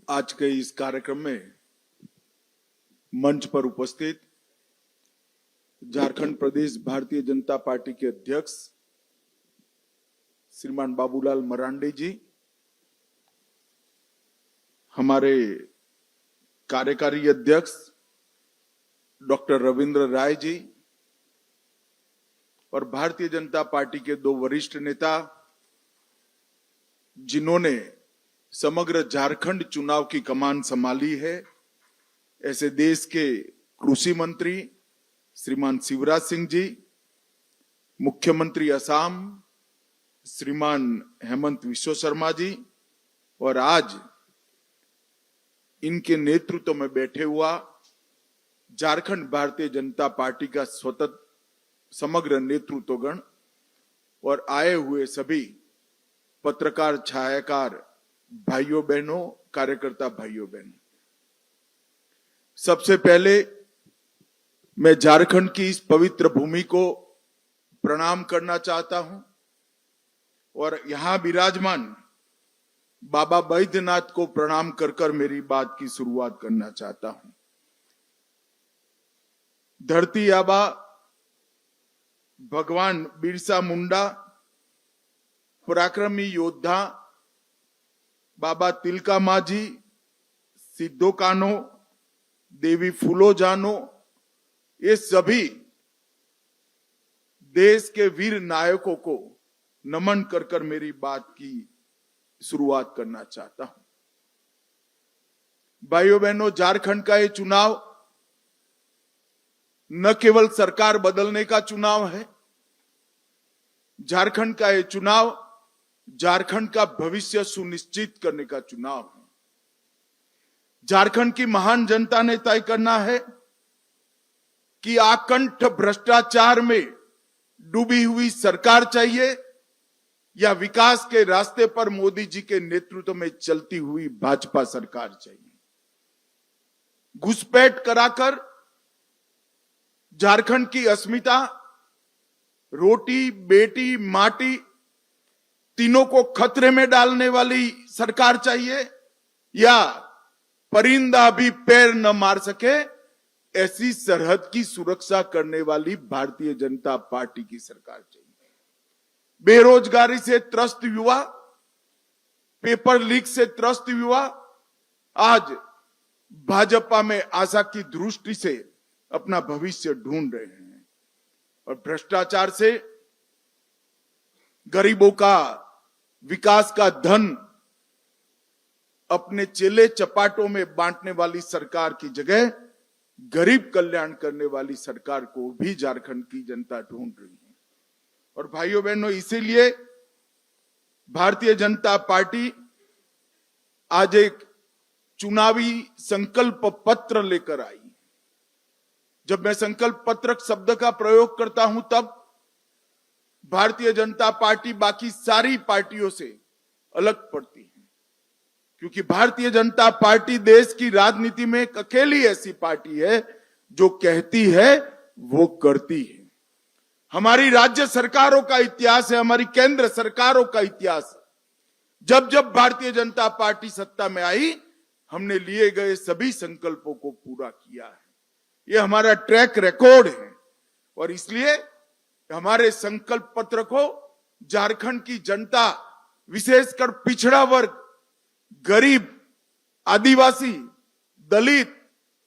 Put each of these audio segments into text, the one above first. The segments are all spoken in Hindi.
आज के इस कार्यक्रम में मंच पर उपस्थित झारखंड प्रदेश भारतीय जनता पार्टी के अध्यक्ष श्रीमान बाबूलाल मरांडी जी, हमारे कार्यकारी अध्यक्ष डॉक्टर रविंद्र राय जी और भारतीय जनता पार्टी के दो वरिष्ठ नेता जिन्होंने समग्र झारखंड चुनाव की कमान संभाली है, ऐसे देश के कृषि मंत्री श्रीमान शिवराज सिंह जी, मुख्यमंत्री असम श्रीमान हेमंत बिस्वा शर्मा जी और आज इनके नेतृत्व में बैठे हुआ झारखंड भारतीय जनता पार्टी का स्वतंत्र समग्र नेतृत्वगण और आए हुए सभी पत्रकार, छायाकार भाइयों बहनों, कार्यकर्ता भाइयों बहनों, सबसे पहले मैं झारखंड की इस पवित्र भूमि को प्रणाम करना चाहता हूं और यहां विराजमान बाबा बैद्यनाथ को प्रणाम कर कर मेरी बात की शुरुआत करना चाहता हूं। धरती आबा भगवान बिरसा मुंडा, पराक्रमी योद्धा बाबा तिलका मांझी, सिद्धो कान्हो, देवी फूलो जानो, ये सभी देश के वीर नायकों को नमन कर कर मेरी बात की शुरुआत करना चाहता हूं। भाइयों बहनों, झारखंड का ये चुनाव न केवल सरकार बदलने का चुनाव है, झारखंड का ये चुनाव झारखंड का भविष्य सुनिश्चित करने का चुनाव है। झारखंड की महान जनता ने तय करना है कि आकंठ भ्रष्टाचार में डूबी हुई सरकार चाहिए या विकास के रास्ते पर मोदी जी के नेतृत्व में चलती हुई भाजपा सरकार चाहिए। घुसपैठ कराकर झारखंड की अस्मिता, रोटी बेटी माटी तीनों को खतरे में डालने वाली सरकार चाहिए या परिंदा भी पैर न मार सके ऐसी सरहद की सुरक्षा करने वाली भारतीय जनता पार्टी की सरकार चाहिए। बेरोजगारी से त्रस्त युवा, पेपर लीक से त्रस्त युवा आज भाजपा में आशा की दृष्टि से अपना भविष्य ढूंढ रहे हैं और भ्रष्टाचार से गरीबों का विकास का धन अपने चेले चपाटों में बांटने वाली सरकार की जगह गरीब कल्याण करने वाली सरकार को भी झारखंड की जनता ढूंढ रही है। और भाइयों बहनों, इसीलिए भारतीय जनता पार्टी आज एक चुनावी संकल्प पत्र लेकर आई। जब मैं संकल्प पत्र शब्द का प्रयोग करता हूं तब भारतीय जनता पार्टी बाकी सारी पार्टियों से अलग पड़ती है, क्योंकि भारतीय जनता पार्टी देश की राजनीति में एक अकेली ऐसी पार्टी है जो कहती है वो करती है। हमारी राज्य सरकारों का इतिहास है, हमारी केंद्र सरकारों का इतिहास है। जब जब भारतीय जनता पार्टी सत्ता में आई, हमने लिए गए सभी संकल्पों को पूरा किया है। ये हमारा ट्रैक रिकॉर्ड है और इसलिए हमारे संकल्प पत्र को झारखंड की जनता, विशेषकर पिछड़ा वर्ग, गरीब, आदिवासी, दलित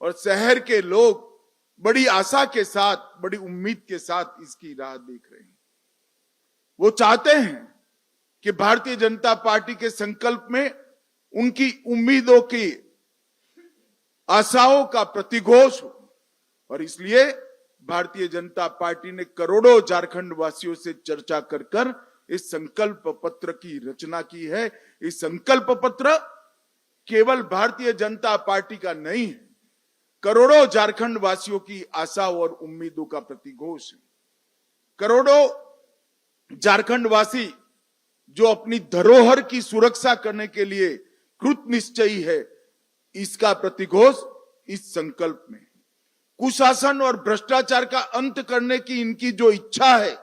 और शहर के लोग बड़ी आशा के साथ, बड़ी उम्मीद के साथ इसकी राह देख रहे हैं। वो चाहते हैं कि भारतीय जनता पार्टी के संकल्प में उनकी उम्मीदों की, आशाओं का प्रतिघोष हो और इसलिए भारतीय जनता पार्टी ने करोड़ों झारखंड वासियों से चर्चा कर कर इस संकल्प पत्र की रचना की है। इस संकल्प पत्र केवल भारतीय जनता पार्टी का नहीं है, करोड़ों झारखंड वासियों की आशा और उम्मीदों का प्रतिघोष है। करोड़ों झारखंड वासी जो अपनी धरोहर की सुरक्षा करने के लिए कृत निश्चयी है, इसका प्रतिघोष इस संकल्प में। कुशासन और भ्रष्टाचार का अंत करने की इनकी जो इच्छा है,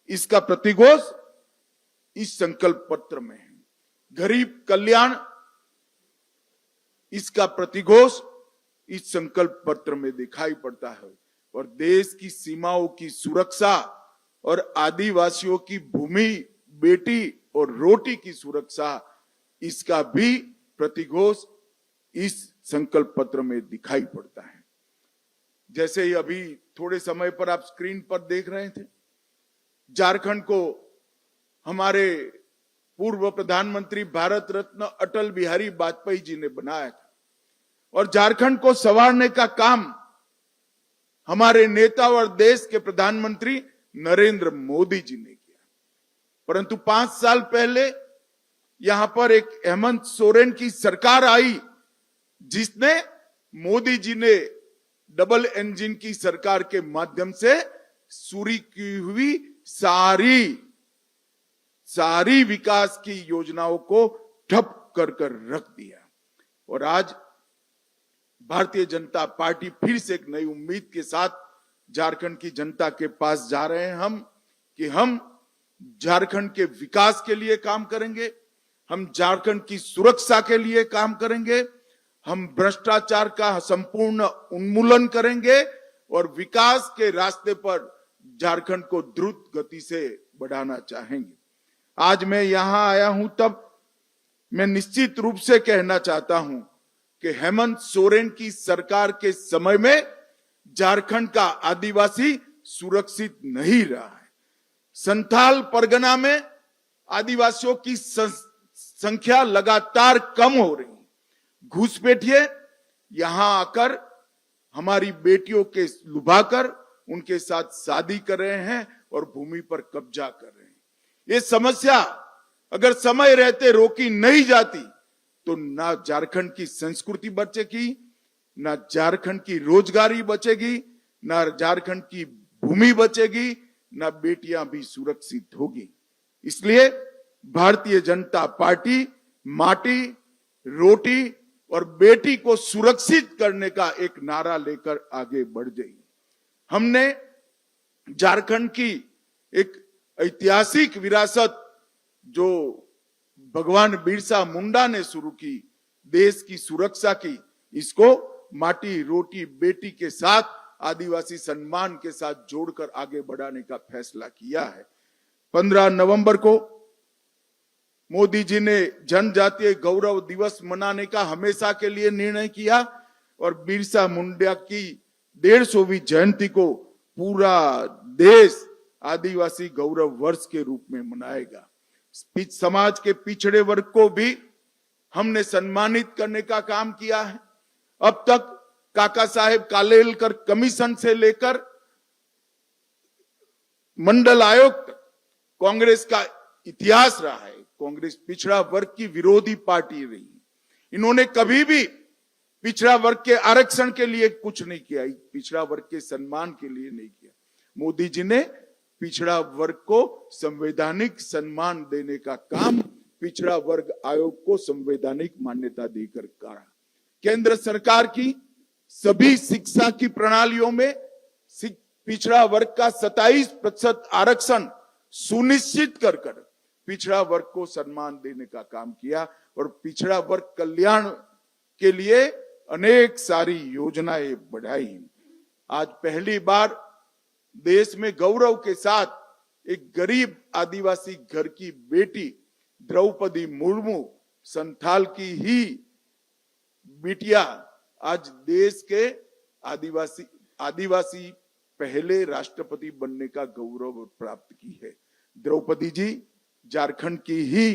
इसका प्रतिघोष इस संकल्प पत्र में है। गरीब कल्याण, इसका प्रतिघोष इस संकल्प पत्र में दिखाई पड़ता है। और देश की सीमाओं की सुरक्षा और आदिवासियों की भूमि, बेटी और रोटी की सुरक्षा, इसका भी प्रतिघोष इस संकल्प पत्र में दिखाई पड़ता है। जैसे ही अभी थोड़े समय पर आप स्क्रीन पर देख रहे थे, झारखंड को हमारे पूर्व प्रधानमंत्री भारत रत्न अटल बिहारी वाजपेयी जी ने बनाया था और झारखंड को संवारने का काम हमारे नेता और देश के प्रधानमंत्री नरेंद्र मोदी जी ने किया। परंतु 5 साल पहले यहां पर एक हेमंत सोरेन की सरकार आई, जिसने मोदी जी ने डबल इंजन की सरकार के माध्यम से शुरू की हुई सारी विकास की योजनाओं को ठप कर रख दिया। और आज भारतीय जनता पार्टी फिर से एक नई उम्मीद के साथ झारखंड की जनता के पास जा रहे हैं कि हम झारखंड के विकास के लिए काम करेंगे, हम झारखंड की सुरक्षा के लिए काम करेंगे, हम भ्रष्टाचार का संपूर्ण उन्मूलन करेंगे और विकास के रास्ते पर झारखंड को द्रुत गति से बढ़ाना चाहेंगे। आज मैं यहां आया हूं तब मैं निश्चित रूप से कहना चाहता हूं कि हेमंत सोरेन की सरकार के समय में झारखंड का आदिवासी सुरक्षित नहीं रहा है। संथाल परगना में आदिवासियों की संख्या लगातार कम हो रही है। घुसपैठिए यहां आकर हमारी बेटियों के लुभाकर उनके साथ शादी कर रहे हैं और भूमि पर कब्जा कर रहे हैं। ये समस्या अगर समय रहते रोकी नहीं जाती तो ना झारखंड की संस्कृति बचेगी, ना झारखंड की रोजगारी बचेगी, ना झारखंड की भूमि बचेगी, ना बेटियां भी सुरक्षित होगी। इसलिए भारतीय जनता पार्टी माटी, रोटी और बेटी को सुरक्षित करने का एक नारा लेकर आगे बढ़ गई। हमने झारखंड की एक ऐतिहासिक विरासत जो भगवान बिरसा मुंडा ने शुरू की, देश की सुरक्षा की, इसको माटी, रोटी, बेटी के साथ आदिवासी सम्मान के साथ जोड़कर आगे बढ़ाने का फैसला किया है। 15 नवंबर को मोदी जी ने जनजातीय गौरव दिवस मनाने का हमेशा के लिए निर्णय किया और बिरसा मुंडा की 150वीं जयंती को पूरा देश आदिवासी गौरव वर्ष के रूप में मनाएगा। समाज के पिछड़े वर्ग को भी हमने सम्मानित करने का काम किया है। अब तक काका साहेब कालेलकर कमीशन से लेकर मंडल आयोग कांग्रेस का इतिहास रहा है। कांग्रेस पिछड़ा वर्ग की विरोधी पार्टी रही। इन्होंने कभी भी पिछड़ा वर्ग के आरक्षण के लिए कुछ नहीं किया, पिछड़ा वर्ग के सम्मान के लिए नहीं किया। मोदी जी ने पिछड़ा वर्ग को संवैधानिक सम्मान देने का काम पिछड़ा वर्ग आयोग को संवैधानिक मान्यता देकर करा। केंद्र सरकार की सभी शिक्षा की प्रणालियों में पिछड़ा वर्ग का 27% आरक्षण सुनिश्चित कर पिछड़ा वर्ग को सम्मान देने का काम किया और पिछड़ा वर्ग कल्याण के लिए अनेक सारी योजनाएं बढ़ाई। आज पहली बार देश में गौरव के साथ एक गरीब आदिवासी घर की बेटी द्रौपदी मुर्मू, संथाल की ही बिटिया, आज देश के आदिवासी पहले राष्ट्रपति बनने का गौरव प्राप्त की है। द्रौपदी जी झारखंड की ही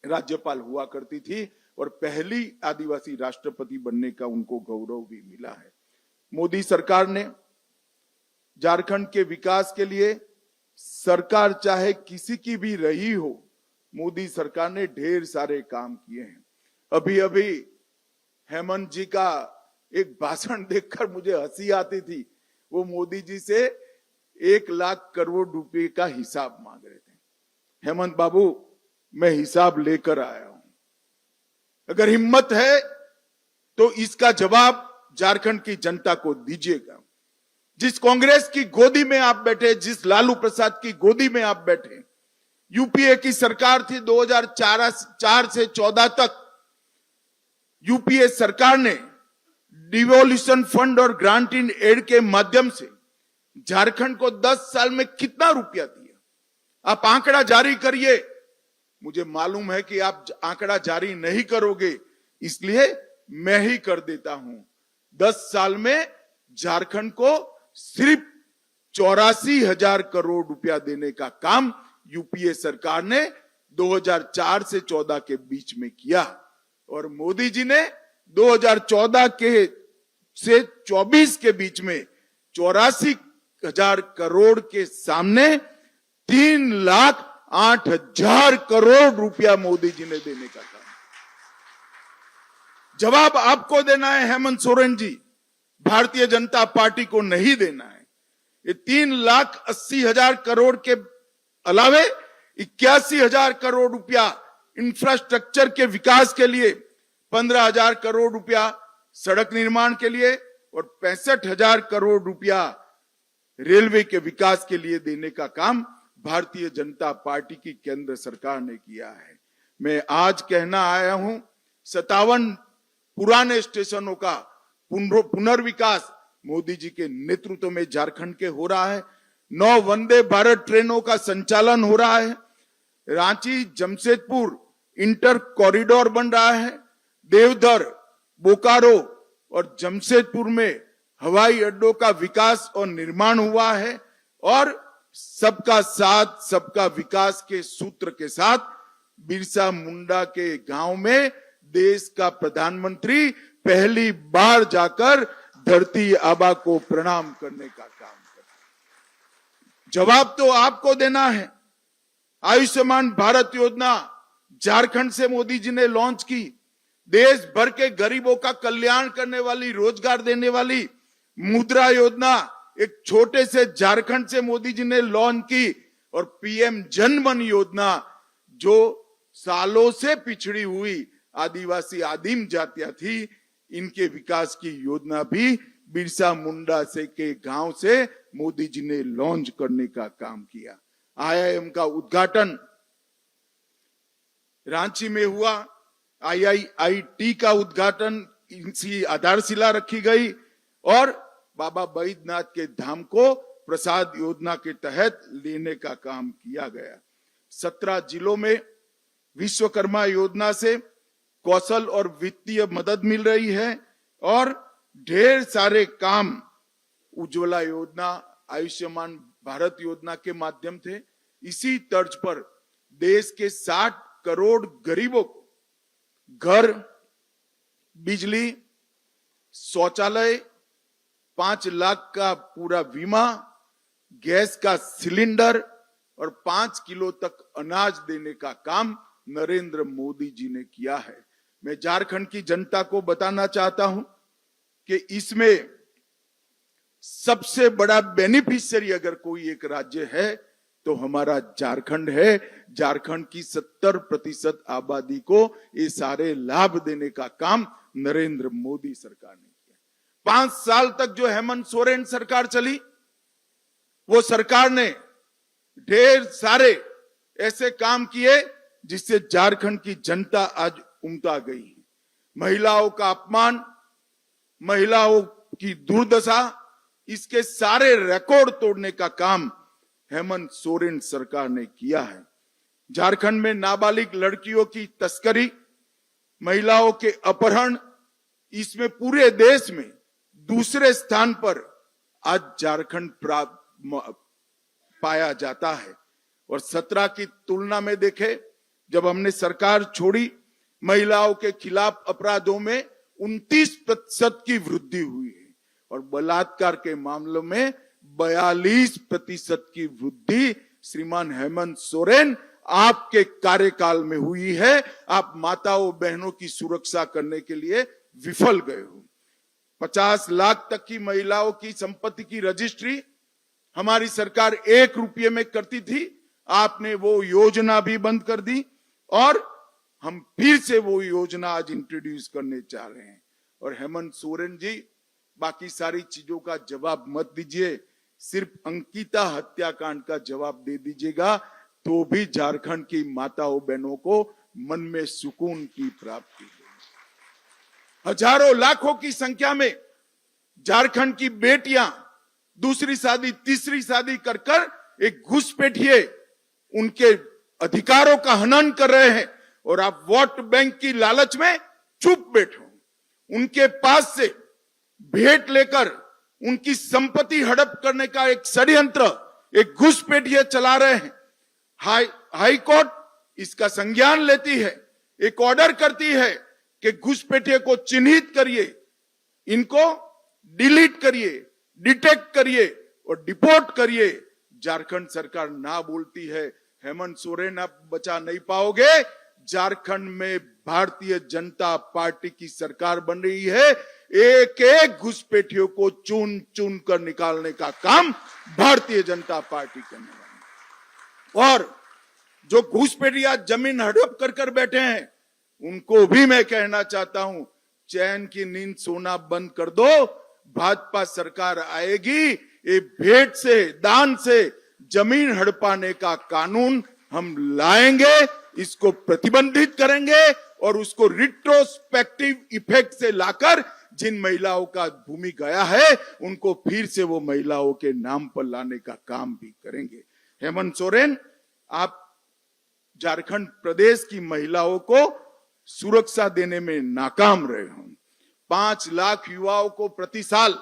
राज्यपाल हुआ करती थी और पहली आदिवासी राष्ट्रपति बनने का उनको गौरव भी मिला है। मोदी सरकार ने झारखंड के विकास के लिए, सरकार चाहे किसी की भी रही हो, मोदी सरकार ने ढेर सारे काम किए हैं। अभी अभी हेमंत जी का एक भाषण देखकर मुझे हंसी आती थी। वो मोदी जी से 1 लाख करोड़ रुपए का हिसाब मांग रहे थे। हेमंत बाबू, मैं हिसाब लेकर आया हूं, अगर हिम्मत है तो इसका जवाब झारखंड की जनता को दीजिएगा। जिस कांग्रेस की गोदी में आप बैठे, जिस लालू प्रसाद की गोदी में आप बैठे, यूपीए की सरकार थी 2004 से 14 तक। यूपीए सरकार ने डिवोल्यूशन फंड और ग्रांट इन एड के माध्यम से झारखंड को 10 साल में कितना रुपया दिया? आप आंकड़ा जारी करिए। मुझे मालूम है कि आप आंकड़ा जारी नहीं करोगे, इसलिए मैं ही कर देता हूं। 10 साल में झारखंड को सिर्फ 84,000 करोड़ रुपया देने का काम यूपीए सरकार ने 2004 से 14 के बीच में किया, और मोदी जी ने 2014 के से 24 के बीच में 84,000 करोड़ के सामने 3,08,000 करोड़ रुपया मोदी जी ने देने का काम। जवाब आपको देना है हेमंत सोरेन जी, भारतीय जनता पार्टी को नहीं देना है। ये 3,80,000 करोड़ के अलावे 81,000 करोड़ रुपया इंफ्रास्ट्रक्चर के विकास के लिए, 15,000 करोड़ रुपया सड़क निर्माण के लिए और 65,000 करोड़ रुपया रेलवे के विकास के लिए देने का काम भारतीय जनता पार्टी की केंद्र सरकार ने किया है। मैं आज कहना आया हूं, 57 पुराने स्टेशनों का पुनर्विकास मोदी जी के नेतृत्व में झारखंड के हो रहा है। 9 वंदे भारत ट्रेनों का संचालन हो रहा है। रांची जमशेदपुर इंटर कॉरिडोर बन रहा है। देवधर, बोकारो और जमशेदपुर में हवाई अड्डों का विकास और निर्माण हुआ है। और सबका साथ सबका विकास के सूत्र के साथ बिरसा मुंडा के गांव में देश का प्रधानमंत्री पहली बार जाकर धरती आबा को प्रणाम करने का काम कर। जवाब तो आपको देना है। आयुष्मान भारत योजना झारखंड से मोदी जी ने लॉन्च की। देश भर के गरीबों का कल्याण करने वाली, रोजगार देने वाली मुद्रा योजना एक छोटे से झारखंड से मोदी जी ने लॉन्च की। और पीएम जनधन योजना जो सालों से पिछड़ी हुई आदिवासी आदिम जातियां थी, इनके विकास की योजना भी बिरसा मुंडा से के गांव से मोदी जी ने लॉन्च करने का काम किया। आईआईएम का उद्घाटन रांची में हुआ। आईआईटी का उद्घाटन, इनकी आधारशिला रखी गई और बाबा बैद्यनाथ के धाम को प्रसाद योजना के तहत लेने का काम किया गया। 17 जिलों में विश्वकर्मा योजना से कौशल और वित्तीय मदद मिल रही है और ढेर सारे काम उज्ज्वला योजना, आयुष्मान भारत योजना के माध्यम थे। इसी तर्ज पर देश के 60 करोड़ गरीबों को घर, बिजली, शौचालय, 5 लाख का पूरा बीमा, गैस का सिलेंडर और 5 किलो तक अनाज देने का काम नरेंद्र मोदी जी ने किया है। मैं झारखंड की जनता को बताना चाहता हूं कि इसमें सबसे बड़ा बेनिफिशियरी अगर कोई एक राज्य है तो हमारा झारखंड है। झारखंड की 70% आबादी को ये सारे लाभ देने का काम नरेंद्र मोदी सरकार ने किया। 5 साल तक जो हेमंत सोरेन सरकार चली, वो सरकार ने ढेर सारे ऐसे काम किए जिससे झारखंड की जनता आज उमटा गई है। महिलाओं का अपमान, महिलाओं की दुर्दशा, इसके सारे रिकॉर्ड तोड़ने का काम हेमंत सोरेन सरकार ने किया है। झारखंड में नाबालिग लड़कियों की तस्करी, महिलाओं के अपहरण, इसमें पूरे देश में दूसरे स्थान पर आज झारखंड पाया जाता है। और 17 की तुलना में देखें, जब हमने सरकार छोड़ी, महिलाओं के खिलाफ अपराधों में 29% की वृद्धि हुई है और बलात्कार के मामलों में 42% की वृद्धि श्रीमान हेमंत सोरेन आपके कार्यकाल में हुई है। आप माताओं बहनों की सुरक्षा करने के लिए विफल गए हो। 50 लाख तक की महिलाओं की संपत्ति की रजिस्ट्री हमारी सरकार 1 रुपये में करती थी, आपने वो योजना भी बंद कर दी और हम फिर से वो योजना आज इंट्रोड्यूस करने चाह रहे हैं। और हेमंत सोरेन जी, बाकी सारी चीजों का जवाब मत दीजिए, सिर्फ अंकिता हत्याकांड का जवाब दे दीजिएगा तो भी झारखंड की माताओं बहनों को मन में सुकून की प्राप्ति होगी। हजारों लाखों की संख्या में झारखंड की बेटियां दूसरी शादी तीसरी शादी कर कर एक घुसपैठिए उनके अधिकारों का हनन कर रहे हैं और आप वोट बैंक की लालच में चुप बैठो। उनके पास से भेंट लेकर उनकी संपत्ति हड़प करने का एक षड्यंत्र एक घुसपैठिए चला रहे हैं। हाई कोर्ट इसका संज्ञान लेती है, एक ऑर्डर करती है कि घुसपैठिए को चिन्हित करिए, इनको डिलीट करिए, डिटेक्ट करिए और डिपोर्ट करिए। झारखंड सरकार ना बोलती है। हेमंत सोरेन आप बचा नहीं पाओगे। झारखंड में भारतीय जनता पार्टी की सरकार बन रही है। एक एक घुसपैठियों को चुन चुन कर निकालने का काम भारतीय जनता पार्टी करने वाली है। और जो घुसपैठिया जमीन हड़प कर कर बैठे हैं उनको भी मैं कहना चाहता हूं, चैन की नींद सोना बंद कर दो। भाजपा सरकार आएगी, ये भेंट से दान से जमीन हड़पाने का कानून हम लाएंगे, इसको प्रतिबंधित करेंगे और उसको रिट्रोस्पेक्टिव इफेक्ट से लाकर जिन महिलाओं का भूमि गया है उनको फिर से वो महिलाओं के नाम पर लाने का काम भी करेंगे। हेमंत सोरेन, आप झारखंड प्रदेश की महिलाओं को सुरक्षा देने में नाकाम रहे हो। 5 लाख युवाओं को प्रति साल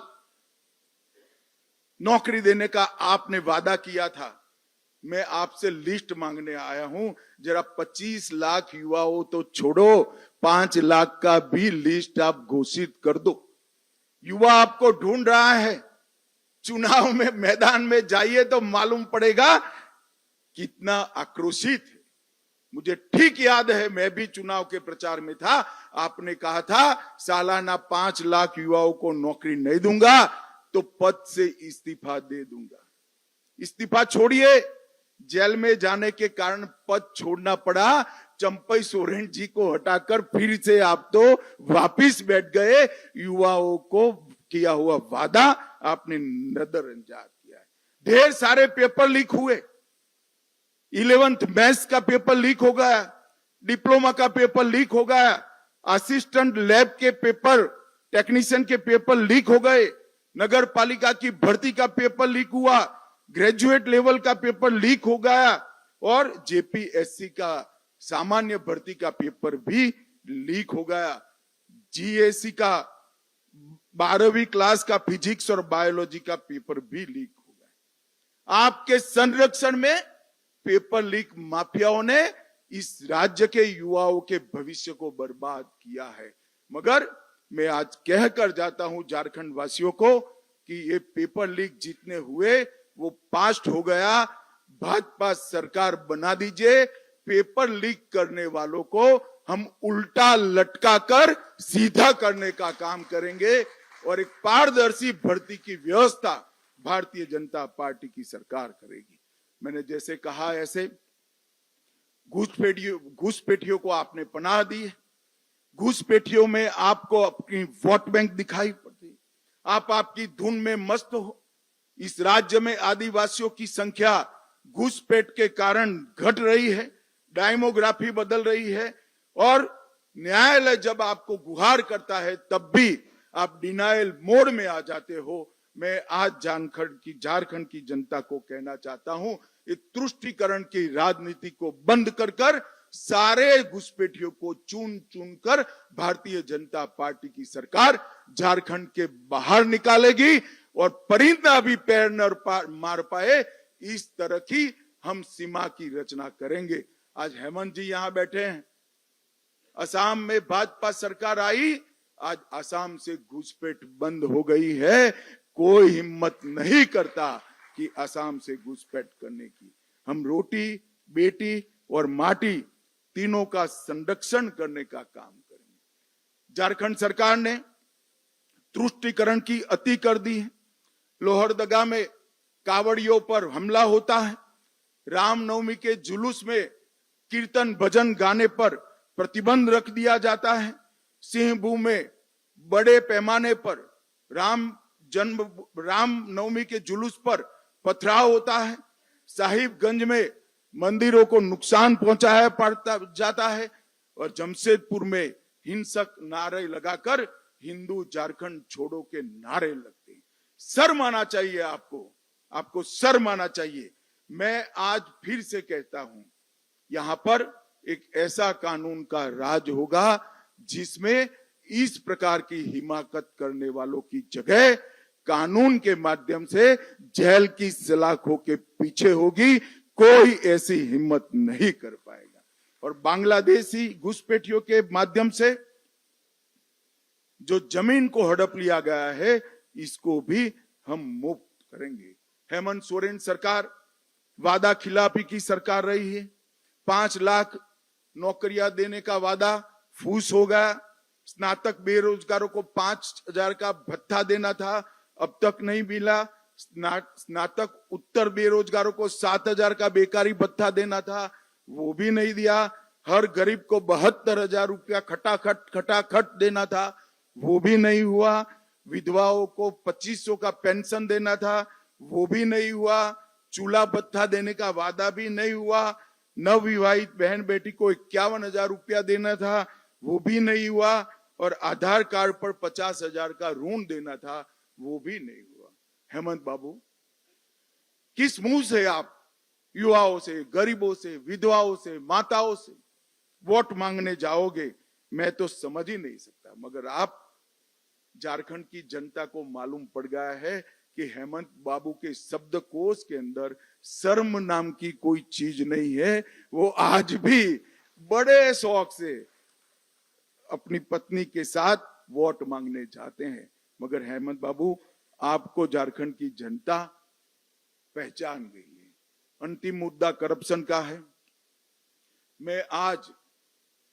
नौकरी देने का आपने वादा किया था। मैं आपसे लिस्ट मांगने आया हूं। जरा 25 लाख युवाओं तो छोड़ो, 5 लाख का भी लिस्ट आप घोषित कर दो। युवा आपको ढूंढ रहा है। चुनाव में मैदान में जाइए तो मालूम पड़ेगा कितना आक्रोशित है। मुझे ठीक याद है, मैं भी चुनाव के प्रचार में था। आपने कहा था सालाना 5 लाख युवाओं को नौकरी नहीं दूंगा तो पद से इस्तीफा दे दूंगा। इस्तीफा छोड़िए, जेल में जाने के कारण पद छोड़ना पड़ा। चंपई सोरेन जी को हटाकर फिर से आप तो वापिस बैठ गए। युवाओं को किया हुआ वादा आपने नजरअंदाज किया है। ढेर सारे पेपर लीक हुए। 11th मैथ्स का पेपर लीक हो गया, डिप्लोमा का पेपर लीक हो गया, असिस्टेंट लैब के पेपर, टेक्नीशियन के पेपर लीक हो गए, नगर पालिका की भर्ती का पेपर लीक हुआ, ग्रेजुएट लेवल का पेपर लीक हो गया और जेपीएससी का सामान्य भर्ती का पेपर भी लीक हो गया। जीएससी का 12वीं क्लास का फिजिक्स और बायोलॉजी का पेपर भी लीक हो गया। आपके संरक्षण में पेपर लीक माफियाओं ने इस राज्य के युवाओं के भविष्य को बर्बाद किया है। मगर मैं आज कहकर जाता हूं झारखंड वासियों को कि ये पेपर लीक जितने हुए वो पास्ट हो गया। भाजपा सरकार बना दीजिए। पेपर लीक करने वालों को हम उल्टा लटका कर सीधा करने का काम करेंगे और एक पारदर्शी भर्ती की व्यवस्था भारतीय जनता पार्टी की सरकार करेगी। मैंने जैसे कहा ऐसे घुसपैठियों को आपने पनाह दी है। घुसपैठियों में आपको अपनी वोट बैंक दिखाई पड़ती है। आप आपकी धुन में मस्त हो। इस राज्य में आदिवासियों की संख्या घुसपैठ के कारण घट रही है, डेमोग्राफी बदल रही है और न्यायालय जब आपको गुहार करता है तब भी आप डिनायल मोड में आ जाते हो। मैं आज झारखंड की जनता को कहना चाहता हूं, इस तुष्टीकरण की राजनीति को बंद कर सारे घुसपैठियों को चुन चुन कर भारतीय जनता पार्टी की सरकार झारखंड के बाहर निकालेगी और परिंदा भी पैर न मार पाए इस तरह की हम सीमा की रचना करेंगे। आज हेमंत जी यहां बैठे हैं। असम में भाजपा सरकार आई, आज असम से घुसपैठ बंद हो गई है। कोई हिम्मत नहीं करता कि असम से घुसपैठ करने की। हम रोटी, बेटी और माटी तीनों का संरक्षण करने का काम करेंगे। झारखंड सरकार ने तुष्टीकरण की अति कर दी है। लोहरदगा में कावड़ियों पर हमला होता है। रामनवमी के जुलूस में कीर्तन भजन गाने पर प्रतिबंध रख दिया जाता है। सिंहभू में बड़े पैमाने पर रामनवमी के जुलूस पर पथराव होता है। साहिबगंज में मंदिरों को नुकसान पहुंचाया जाता है और जमशेदपुर में हिंसक नारे लगाकर हिंदू झारखंड छोड़ो के नारे लगते हैं। शर्म आना चाहिए आपको शर्म आना चाहिए। मैं आज फिर से कहता हूं, यहां पर एक ऐसा कानून का राज होगा जिसमें इस प्रकार की हिमाकत करने वालों की जगह कानून के माध्यम से जेल की सलाखों के पीछे होगी। कोई ऐसी हिम्मत नहीं कर पाएगा। और बांग्लादेशी घुसपैठियों के माध्यम से जो जमीन को हड़प लिया गया है, इसको भी हम मुक्त करेंगे। हेमंत सोरेन सरकार वादा खिलाफी की सरकार रही है। 5 लाख नौकरियां देने का वादा फूस हो गया। स्नातक बेरोजगारों को 5,000 का भत्ता देना था, अब तक नहीं मिला। स्नातक उत्तर बेरोजगारों को 7,000 का बेकारी भत्ता देना था, वो भी नहीं दिया। हर गरीब को 72,000 रुपया खटाखट देना था, वो भी नहीं हुआ। विधवाओं को 2,500 का पेंशन देना था, वो भी नहीं हुआ। चूल्हा भत्ता देने का वादा भी नहीं हुआ। नवविवाहित बहन बेटी को 51,000 रुपया देना था, वो भी नहीं हुआ। और आधार कार्ड पर 50,000 का ऋण देना था, वो भी नहीं हुआ। हेमंत बाबू, किस मुंह से आप युवाओं से, गरीबों से, विधवाओं से, माताओं से वोट मांगने जाओगे? मैं तो समझ ही नहीं सकता। मगर आप, झारखंड की जनता को मालूम पड़ गया है कि हेमंत बाबू के शब्दकोश के अंदर शर्म नाम की कोई चीज नहीं है। वो आज भी बड़े शौक से अपनी पत्नी के साथ वोट मांगने जाते हैं। मगर हेमंत बाबू, आपको झारखंड की जनता पहचान गई है। अंतिम मुद्दा करप्शन का है। मैं आज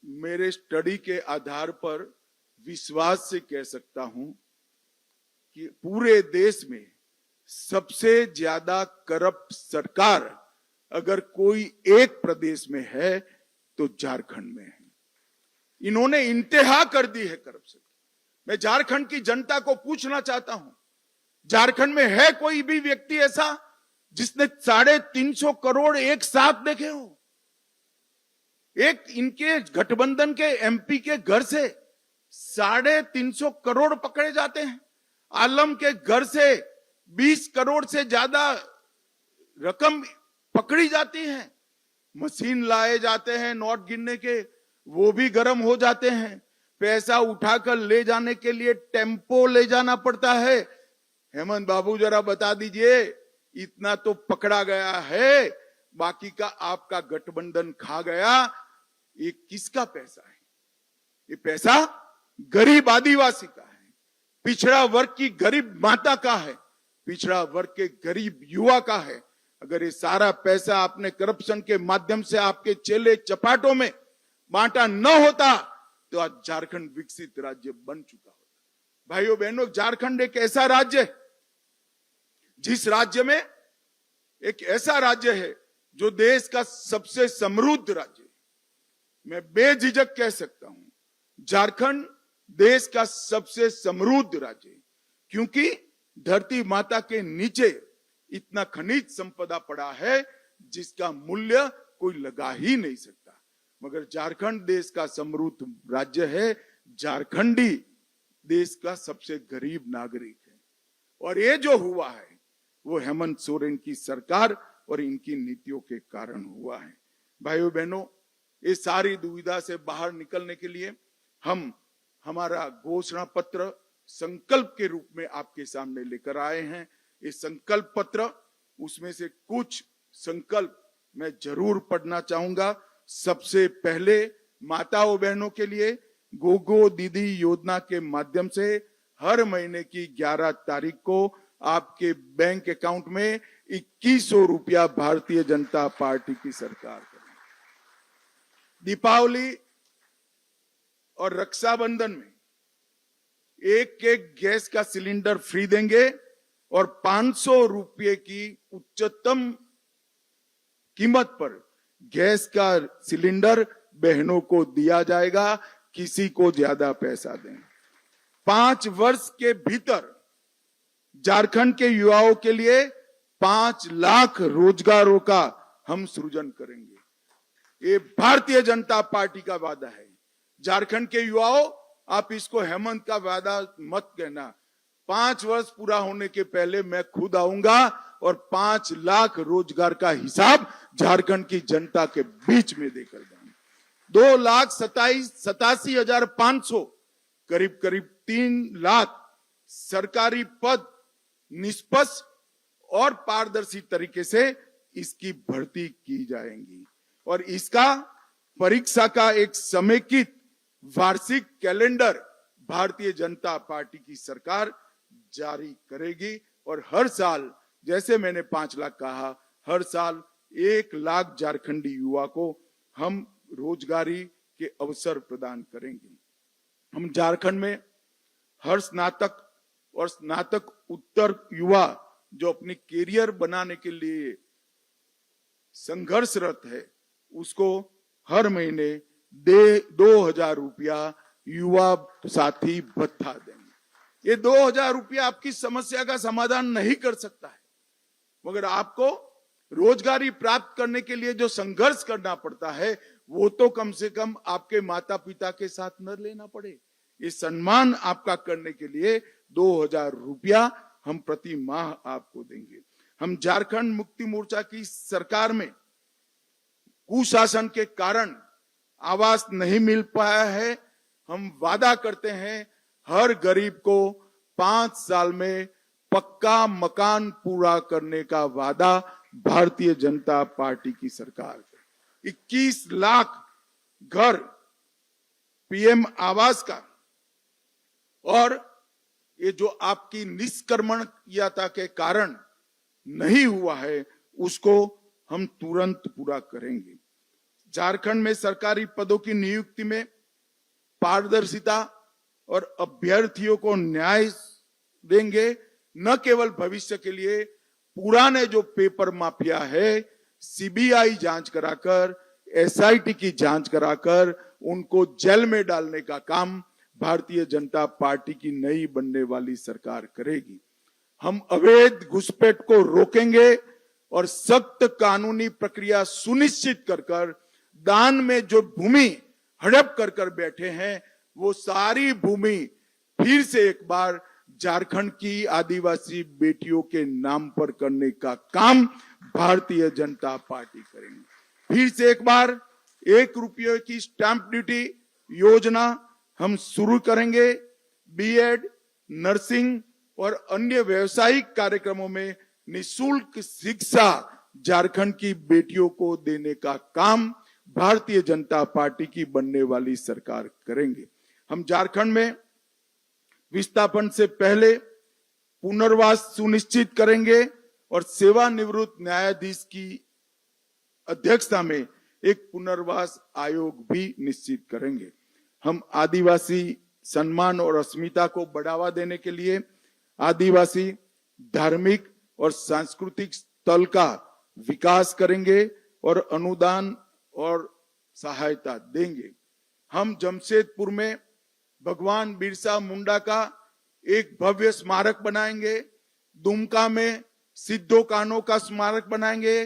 मेरे स्टडी के आधार पर विश्वास से कह सकता हूं कि पूरे देश में सबसे ज्यादा करप्ट सरकार अगर कोई एक प्रदेश में है तो झारखंड में है। इन्होंने इंतहा कर दी है करप्शन। मैं झारखंड की जनता को पूछना चाहता हूं, झारखंड में है कोई भी व्यक्ति ऐसा जिसने 350 करोड़ एक साथ देखे हो? एक इनके गठबंधन के एमपी के घर से 350 करोड़ पकड़े जाते हैं। आलम के घर से 20 करोड़ से ज्यादा रकम पकड़ी जाती है। मशीन लाए जाते हैं नोट गिनने के, वो भी गर्म हो जाते हैं। पैसा उठाकर ले जाने के लिए टेम्पो ले जाना पड़ता है। हेमंत बाबू, जरा बता दीजिए, इतना तो पकड़ा गया है, बाकी का आपका गठबंधन खा गया। ये किसका पैसा है? ये पैसा गरीब आदिवासी का है, पिछड़ा वर्ग की गरीब माता का है, पिछड़ा वर्ग के गरीब युवा का है। अगर ये सारा पैसा आपने करप्शन के माध्यम से आपके चेले चपाटों में बांटा न होता तो आज झारखंड विकसित राज्य बन चुका होता। भाइयों बहनों, झारखंड एक ऐसा राज्य है जिस राज्य में एक ऐसा राज्य है जो देश का सबसे समृद्ध राज्य है। मैं बेझिझक कह सकता हूं, झारखंड देश का सबसे समृद्ध राज्य है, क्योंकि धरती माता के नीचे इतना खनिज संपदा पड़ा है जिसका मूल्य कोई लगा ही नहीं सकता। मगर झारखंड देश का समृद्ध राज्य है, झारखंडी देश का सबसे गरीब नागरिक है। और ये जो हुआ है वो हेमंत सोरेन की सरकार और इनकी नीतियों के कारण हुआ है। भाइयों बहनों, इस सारी दुविधा से बाहर निकलने के लिए हम हमारा घोषणा पत्र संकल्प के रूप में आपके सामने लेकर आए हैं। ये संकल्प पत्र, उसमें से कुछ संकल्प मैं जरूर पढ़ना चाहूंगा। सबसे पहले माताओं बहनों के लिए गोगो दीदी योजना के माध्यम से हर महीने की 11 तारीख को आपके बैंक अकाउंट में 2100 रुपया भारतीय जनता पार्टी की सरकार करेगी। दीपावली और रक्षाबंधन में एक गैस का सिलेंडर फ्री देंगे और 500 रुपये की उच्चतम कीमत पर गैस का सिलेंडर बहनों को दिया जाएगा, किसी को ज्यादा पैसा दें। 5 वर्ष के भीतर झारखंड के युवाओं के लिए 5 लाख रोजगारों का हम सृजन करेंगे। ये भारतीय जनता पार्टी का वादा है। झारखंड के युवाओं, आप इसको हेमंत का वादा मत कहना। 5 वर्ष पूरा होने के पहले मैं खुद आऊंगा और 5 लाख रोजगार का हिसाब झारखंड की जनता के बीच में देकर जाऊंगा। 2,87,500 करीब करीब 3 लाख सरकारी पद निष्पक्ष और पारदर्शी तरीके से इसकी भर्ती की जाएंगी और इसका परीक्षा का एक समेकित वार्षिक कैलेंडर भारतीय जनता पार्टी की सरकार जारी करेगी और हर साल, जैसे मैंने 5 लाख कहा, हर साल 1 लाख झारखंडी युवा को हम रोजगारी के अवसर प्रदान करेंगे। हम झारखंड में हर स्नातक और स्नातक उत्तर युवा जो अपनी कैरियर बनाने के लिए संघर्षरत है, उसको हर महीने 2,000 रुपया युवा साथी भत्ता देंगे। ये 2,000 रुपया आपकी समस्या का समाधान नहीं कर सकता है, मगर आपको रोजगारी प्राप्त करने के लिए जो संघर्ष करना पड़ता है वो तो कम से कम आपके माता पिता के साथ न लेना पड़े। ये सम्मान आपका करने के लिए 2,000 रुपया हम प्रति माह आपको देंगे। हम झारखंड मुक्ति मोर्चा की सरकार में कुशासन के कारण आवास नहीं मिल पाया है। हम वादा करते हैं हर गरीब को 5 साल में पक्का मकान पूरा करने का वादा भारतीय जनता पार्टी की सरकार। 21 लाख घर पीएम आवास का और ये जो आपकी निष्कर्मणीयता के कारण नहीं हुआ है उसको हम तुरंत पूरा करेंगे। झारखंड में सरकारी पदों की नियुक्ति में पारदर्शिता और अभ्यर्थियों को न्याय देंगे। न केवल भविष्य के लिए, पुराने जो पेपर माफिया है सीबीआई जांच कराकर, एसआईटी की जांच कराकर उनको जेल में डालने का काम भारतीय जनता पार्टी की नई बनने वाली सरकार करेगी। हम अवैध घुसपैठ को रोकेंगे और सख्त कानूनी प्रक्रिया सुनिश्चित कर दान में जो भूमि हड़प कर बैठे हैं वो सारी भूमि फिर से एक बार झारखंड की आदिवासी बेटियों के नाम पर करने का काम भारतीय जनता पार्टी करेंगे। फिर से एक बार 1 रुपये की स्टैंप ड्यूटी योजना हम शुरू करेंगे। बीएड, नर्सिंग और अन्य व्यावसायिक कार्यक्रमों में निःशुल्क शिक्षा झारखंड की बेटियों को देने का काम भारतीय जनता पार्टी की बनने वाली सरकार करेंगे। हम झारखंड में विस्थापन से पहले पुनर्वास सुनिश्चित करेंगे और सेवानिवृत्त न्यायाधीश की अध्यक्षता में एक पुनर्वास आयोग भी निश्चित करेंगे। हम आदिवासी सम्मान और अस्मिता को बढ़ावा देने के लिए आदिवासी धार्मिक और सांस्कृतिक स्थल का विकास करेंगे और अनुदान और सहायता देंगे। हम जमशेदपुर में भगवान बिरसा मुंडा का एक भव्य स्मारक बनाएंगे। दुमका में सिद्धो कान्हो का स्मारक बनाएंगे।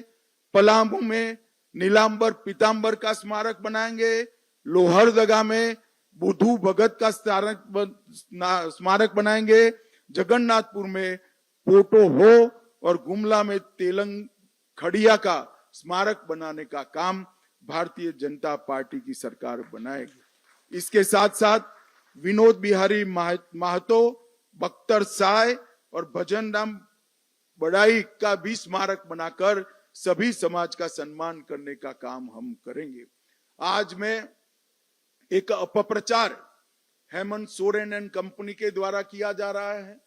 पलामू में नीलांबर पीतांबर का स्मारक बनाएंगे। लोहरदगा में बुद्धू भगत का स्मारक बनाएंगे। जगन्नाथपुर में पोटो हो और गुमला में तेलंग खड़िया का स्मारक बनाने का काम भारतीय जनता पार्टी की सरकार बनाएगी। इसके साथ साथ विनोद बिहारी महतो, बख्तर साय और भजन राम बड़ाई का भी स्मारक बनाकर सभी समाज का सम्मान करने का काम हम करेंगे। आज मैं एक अपप्रचार हेमंत सोरेन एंड कंपनी के द्वारा किया जा रहा है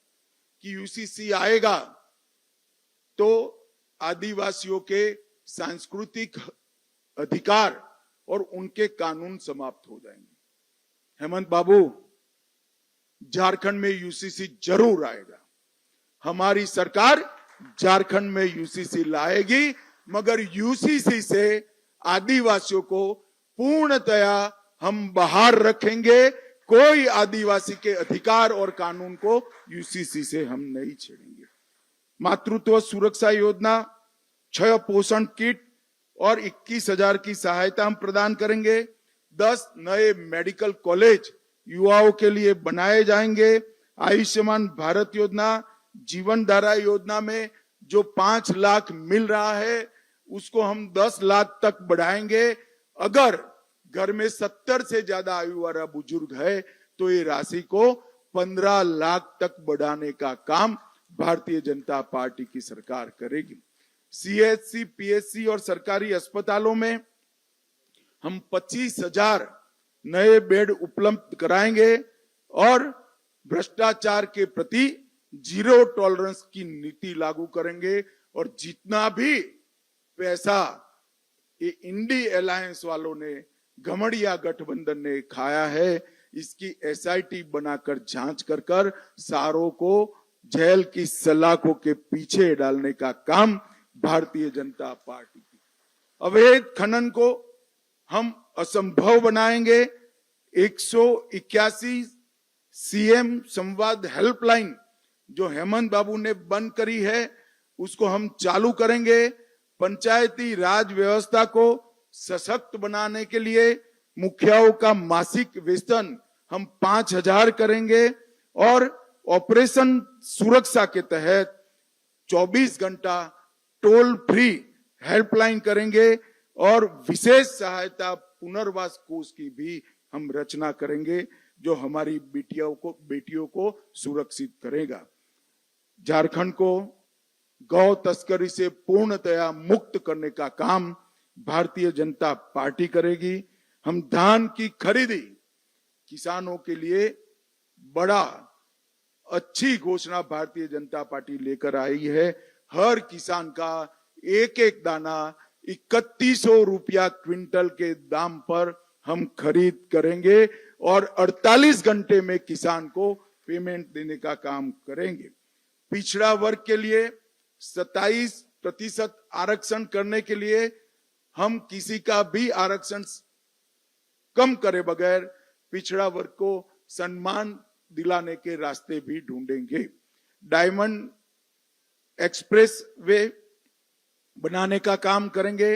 कि यूसीसी आएगा तो आदिवासियों के सांस्कृतिक अधिकार और उनके कानून समाप्त हो जाएंगे। हेमंत बाबू, झारखंड में यूसीसी जरूर आएगा। हमारी सरकार झारखंड में यूसीसी लाएगी, मगर यूसीसी से आदिवासियों को पूर्णतया हम बाहर रखेंगे। कोई आदिवासी के अधिकार और कानून को यूसीसी से हम नहीं छेड़ेंगे। मातृत्व सुरक्षा योजना, 6 पोषण किट और 21,000 की सहायता हम प्रदान करेंगे। 10 नए मेडिकल कॉलेज युवाओं के लिए बनाए जाएंगे। आयुष्मान भारत योजना, जीवन धारा योजना में जो 5 लाख मिल रहा है उसको हम 10 लाख तक बढ़ाएंगे। अगर घर में 70 से ज्यादा आयु वाला बुजुर्ग है तो ये राशि को 15 लाख तक बढ़ाने का काम भारतीय जनता पार्टी की सरकार करेगी। सीएचसी, पीएचसी और सरकारी अस्पतालों में हम 25,000 नए बेड उपलब्ध कराएंगे और भ्रष्टाचार के प्रति जीरो टॉलरेंस की नीति लागू करेंगे। और जितना भी पैसा ये इंडी अलायंस वालों ने, घमड़िया गठबंधन ने खाया है, इसकी एसआईटी बनाकर जांच कर सारों को जेल की सलाखों के पीछे डालने का काम भारतीय जनता पार्टी की। अवैध खनन को हम असंभव बनाएंगे। 181 सीएम संवाद हेल्पलाइन जो हेमंत बाबू ने बंद करी है उसको हम चालू करेंगे। पंचायती राज व्यवस्था को सशक्त बनाने के लिए मुखियाओं का मासिक वेतन हम 5,000 करेंगे और ऑपरेशन सुरक्षा के तहत 24 घंटा टोल फ्री हेल्पलाइन करेंगे और विशेष सहायता पुनर्वास कोष की भी हम रचना करेंगे जो हमारी बेटियों को सुरक्षित करेगा। झारखंड को गौ तस्करी से पूर्णतया मुक्त करने का काम भारतीय जनता पार्टी करेगी। हम धान की खरीदी किसानों के लिए बड़ा अच्छी घोषणा भारतीय जनता पार्टी लेकर आई है। हर किसान का एक एक दाना 3100 रुपया क्विंटल के दाम पर हम खरीद करेंगे और 48 घंटे में किसान को पेमेंट देने का काम करेंगे। पिछड़ा वर्ग के लिए 27% आरक्षण करने के लिए हम किसी का भी आरक्षण कम करे बगैर पिछड़ा वर्ग को सम्मान दिलाने के रास्ते भी ढूंढेंगे। डायमंड एक्सप्रेस वे बनाने का काम करेंगे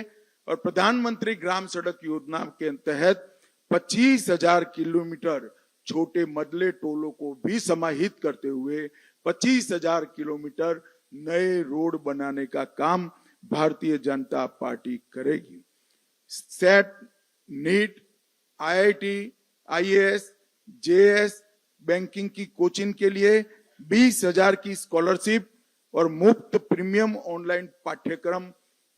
और प्रधानमंत्री ग्राम सड़क योजना के तहत 25,000 किलोमीटर छोटे मदले टोलों को भी समाहित करते हुए 25,000 किलोमीटर नए रोड बनाने का काम भारतीय जनता पार्टी करेगी। SET, NEET, IIT, IAS, JS, banking की कोचिंग के लिए 20,000 की स्कॉलरशिप और मुफ्त प्रीमियम ऑनलाइन पाठ्यक्रम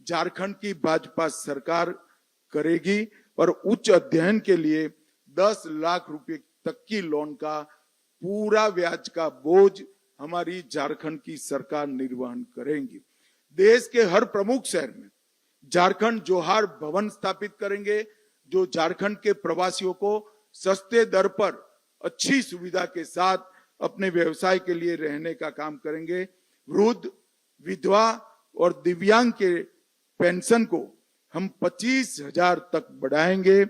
झारखंड की भाजपा सरकार करेगी और उच्च अध्ययन के लिए 10 लाख रुपए तक की लोन का पूरा ब्याज का बोझ हमारी झारखंड की सरकार निर्वहन करेंगी। देश के हर प्रमुख शहर में झारखंड जोहार भवन स्थापित करेंगे जो झारखंड के प्रवासियों को सस्ते दर पर अच्छी सुविधा के साथ अपने व्यवसाय के लिए रहने का काम करेंगे। वृद्ध, विधवा और दिव्यांग के पेंशन को हम 25,000 तक बढ़ाएंगे।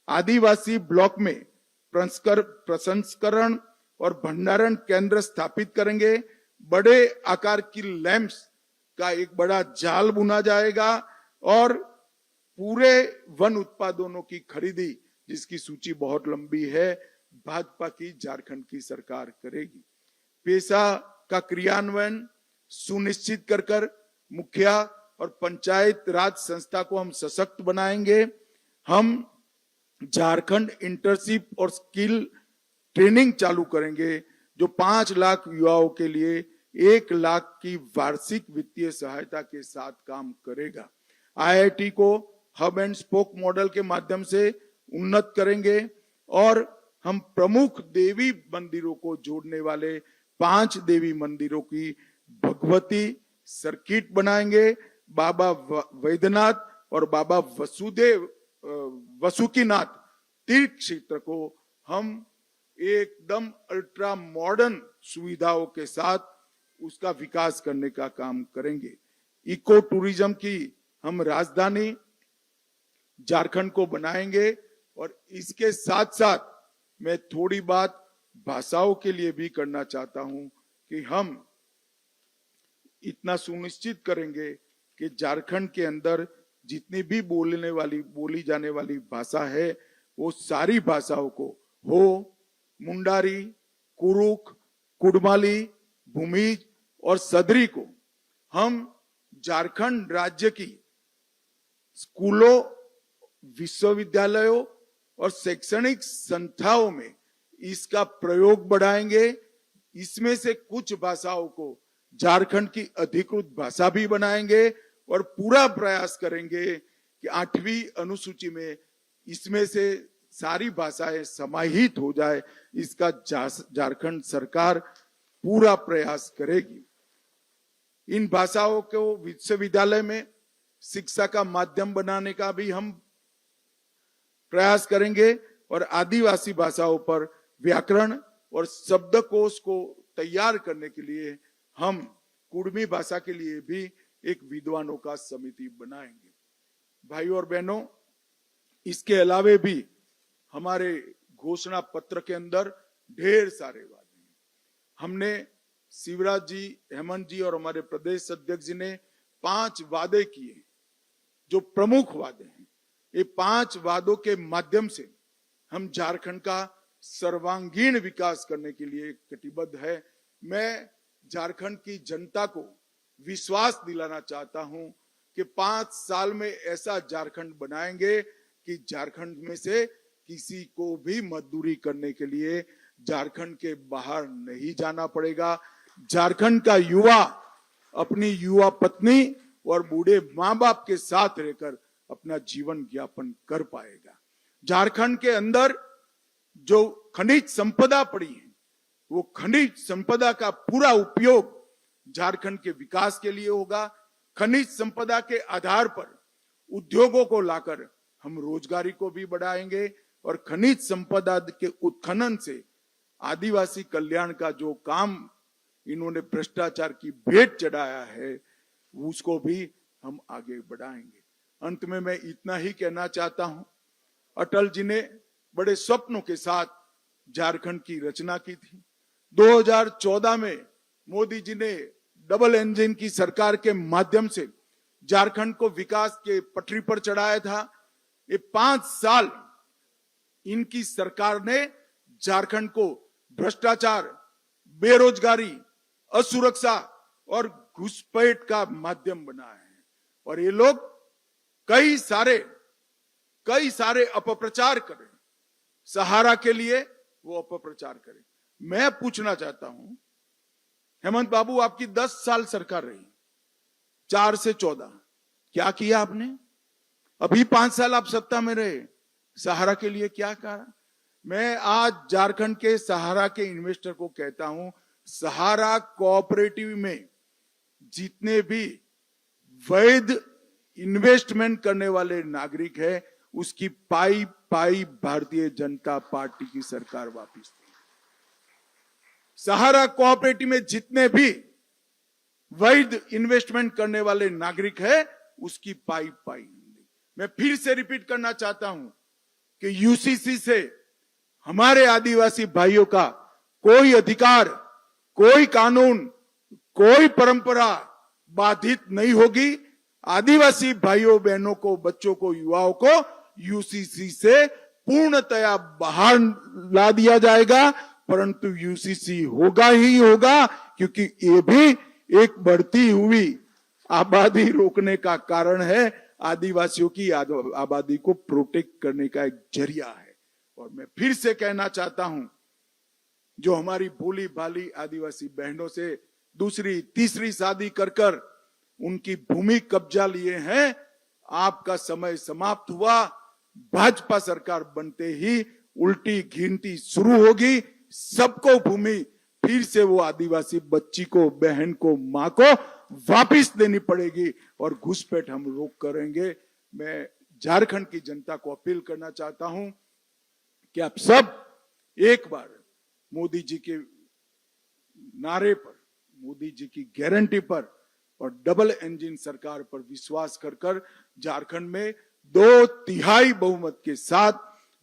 आदिवासी ब्लॉक में प्रसंस्करण और भंडारण केंद्र स्थापित करेंगे। बड़े आकार की लैंप्स का एक बड़ा जाल बुना जाएगा और पूरे वन उत्पादनों की खरीदी जिसकी सूची बहुत लंबी है भाजपा की झारखंड की सरकार करेगी। पेशा का क्रियान्वयन सुनिश्चित कर मुखिया और पंचायत राज संस्था को हम सशक्त बनाएंगे। हम झारखंड इंटर्नशिप और स्किल ट्रेनिंग चालू करेंगे जो 5 लाख युवाओं के लिए 1 लाख की वार्षिक वित्तीय सहायता के साथ काम करेगा। आईआईटी को हब एंड स्पोक मॉडल के माध्यम से उन्नत करेंगे और हम प्रमुख देवी मंदिरों को जोड़ने वाले 5 देवी मंदिरों की भगवती सर्किट बनाएंगे। बाबा वैद्यनाथ और बाबा वसुकीनाथ तीर्थ क्षेत्र को हम एकदम अल्ट्रा मॉडर्न सुविधाओं के साथ उसका विकास करने का काम करेंगे। इको टूरिज्म की हम राजधानी झारखंड को बनाएंगे और इसके साथ साथ मैं थोड़ी बात भाषाओं के लिए भी करना चाहता हूं कि हम इतना सुनिश्चित करेंगे कि झारखंड के अंदर जितनी भी बोली जाने वाली भाषा है वो सारी भाषाओं को हो, मुंडारी, कुरुक, कुडमाली, भूमिज और सदरी को हम झारखंड राज्य की स्कूलों, विश्वविद्यालयों और शैक्षणिक संस्थाओं में इसका प्रयोग बढ़ाएंगे। इसमें से कुछ भाषाओं को झारखंड की अधिकृत भाषा भी बनाएंगे और पूरा प्रयास करेंगे कि 8वीं अनुसूची में इसमें से सारी भाषाएं समाहित हो जाए। इसका झारखंड सरकार पूरा प्रयास करेगी। इन भाषाओं को विश्वविद्यालय में शिक्षा का माध्यम बनाने का भी हम प्रयास करेंगे और आदिवासी भाषाओं पर व्याकरण और शब्दकोश को तैयार करने के लिए हम कुडमी भाषा के लिए भी एक विद्वानों का समिति बनाएंगे। भाइयों और बहनों, इसके अलावे भी हमारे घोषणा पत्र के अंदर ढेर सारे वादे हैं। हमने शिवराज जी, हेमंत जी और हमारे प्रदेश अध्यक्ष जी ने 5 वादे किए जो प्रमुख वादे हैं। ये 5 वादों के माध्यम से हम झारखंड का सर्वांगीण विकास करने के लिए कटिबद्ध है। मैं झारखंड की जनता को विश्वास दिलाना चाहता हूं कि 5 साल में ऐसा झारखंड बनाएंगे कि झारखंड में से किसी को भी मजदूरी करने के लिए झारखंड के बाहर नहीं जाना पड़ेगा। झारखंड का युवा अपनी युवा पत्नी और बूढ़े माँ बाप के साथ रहकर अपना जीवन यापन कर पाएगा। झारखंड के अंदर जो खनिज संपदा पड़ी है, वो खनिज संपदा का पूरा उपयोग झारखंड के विकास के लिए होगा। खनिज संपदा के आधार पर उद्योगों को लाकर हम रोजगारी को भी बढ़ाएंगे और खनिज संपदा के उत्खनन से आदिवासी कल्याण का जो काम इन्होंने भ्रष्टाचार की भेंट चढ़ाया है, उसको भी हम आगे बढ़ाएंगे। अंत में मैं इतना ही कहना चाहता हूं, अटल जी ने बड़े स्वप्नों के साथ झारखंड की रचना की थी। 2014 में मोदी जी ने डबल इंजन की सरकार के माध्यम से झारखंड को विकास के पटरी पर चढ़ाया था। ये 5 साल इनकी सरकार ने झारखंड को भ्रष्टाचार, बेरोजगारी, असुरक्षा और घुसपैठ का माध्यम बनाया है और ये लोग कई सारे अपप्रचार करें। सहारा के लिए वो अपप्रचार करें। मैं पूछना चाहता हूं, हेमंत बाबू आपकी 10 साल सरकार रही, 4 से 14, क्या किया आपने? अभी 5 साल आप सत्ता में रहे, सहारा के लिए क्या करा? मैं आज झारखंड के सहारा के इन्वेस्टर को कहता हूं, सहारा कोऑपरेटिव में जितने भी वैध इन्वेस्टमेंट करने वाले नागरिक है, उसकी पाई भारतीय जनता पार्टी की सरकार वापिस देगी। सहारा कोऑपरेटिव में जितने भी वैध इन्वेस्टमेंट करने वाले नागरिक है, उसकी पाई मैं फिर से रिपीट करना चाहता हूं कि यूसीसी से हमारे आदिवासी भाइयों का कोई अधिकार, कोई कानून, कोई परंपरा बाधित नहीं होगी। आदिवासी भाइयों बहनों को, बच्चों को, युवाओं को यूसीसी से पूर्णतया बाहर ला दिया जाएगा, परंतु यूसीसी होगा ही होगा, क्योंकि ये भी एक बढ़ती हुई आबादी रोकने का कारण है। आदिवासियों की आबादी को प्रोटेक्ट करने का एक जरिया है। और मैं फिर से कहना चाहता हूं, जो हमारी भोली भाली आदिवासी बहनों से दूसरी तीसरी शादी कर उनकी भूमि कब्जा लिए हैं, आपका समय समाप्त हुआ। भाजपा सरकार बनते ही उल्टी गिनती शुरू होगी। सबको भूमि फिर से वो आदिवासी बच्ची को, बहन को, मां को वापिस देनी पड़ेगी और घुसपैठ हम रोक करेंगे। मैं झारखंड की जनता को अपील करना चाहता हूं कि आप सब एक बार मोदी जी के नारे पर, मोदी जी की गारंटी पर और डबल इंजन सरकार पर विश्वास कर झारखंड में 2/3 बहुमत के साथ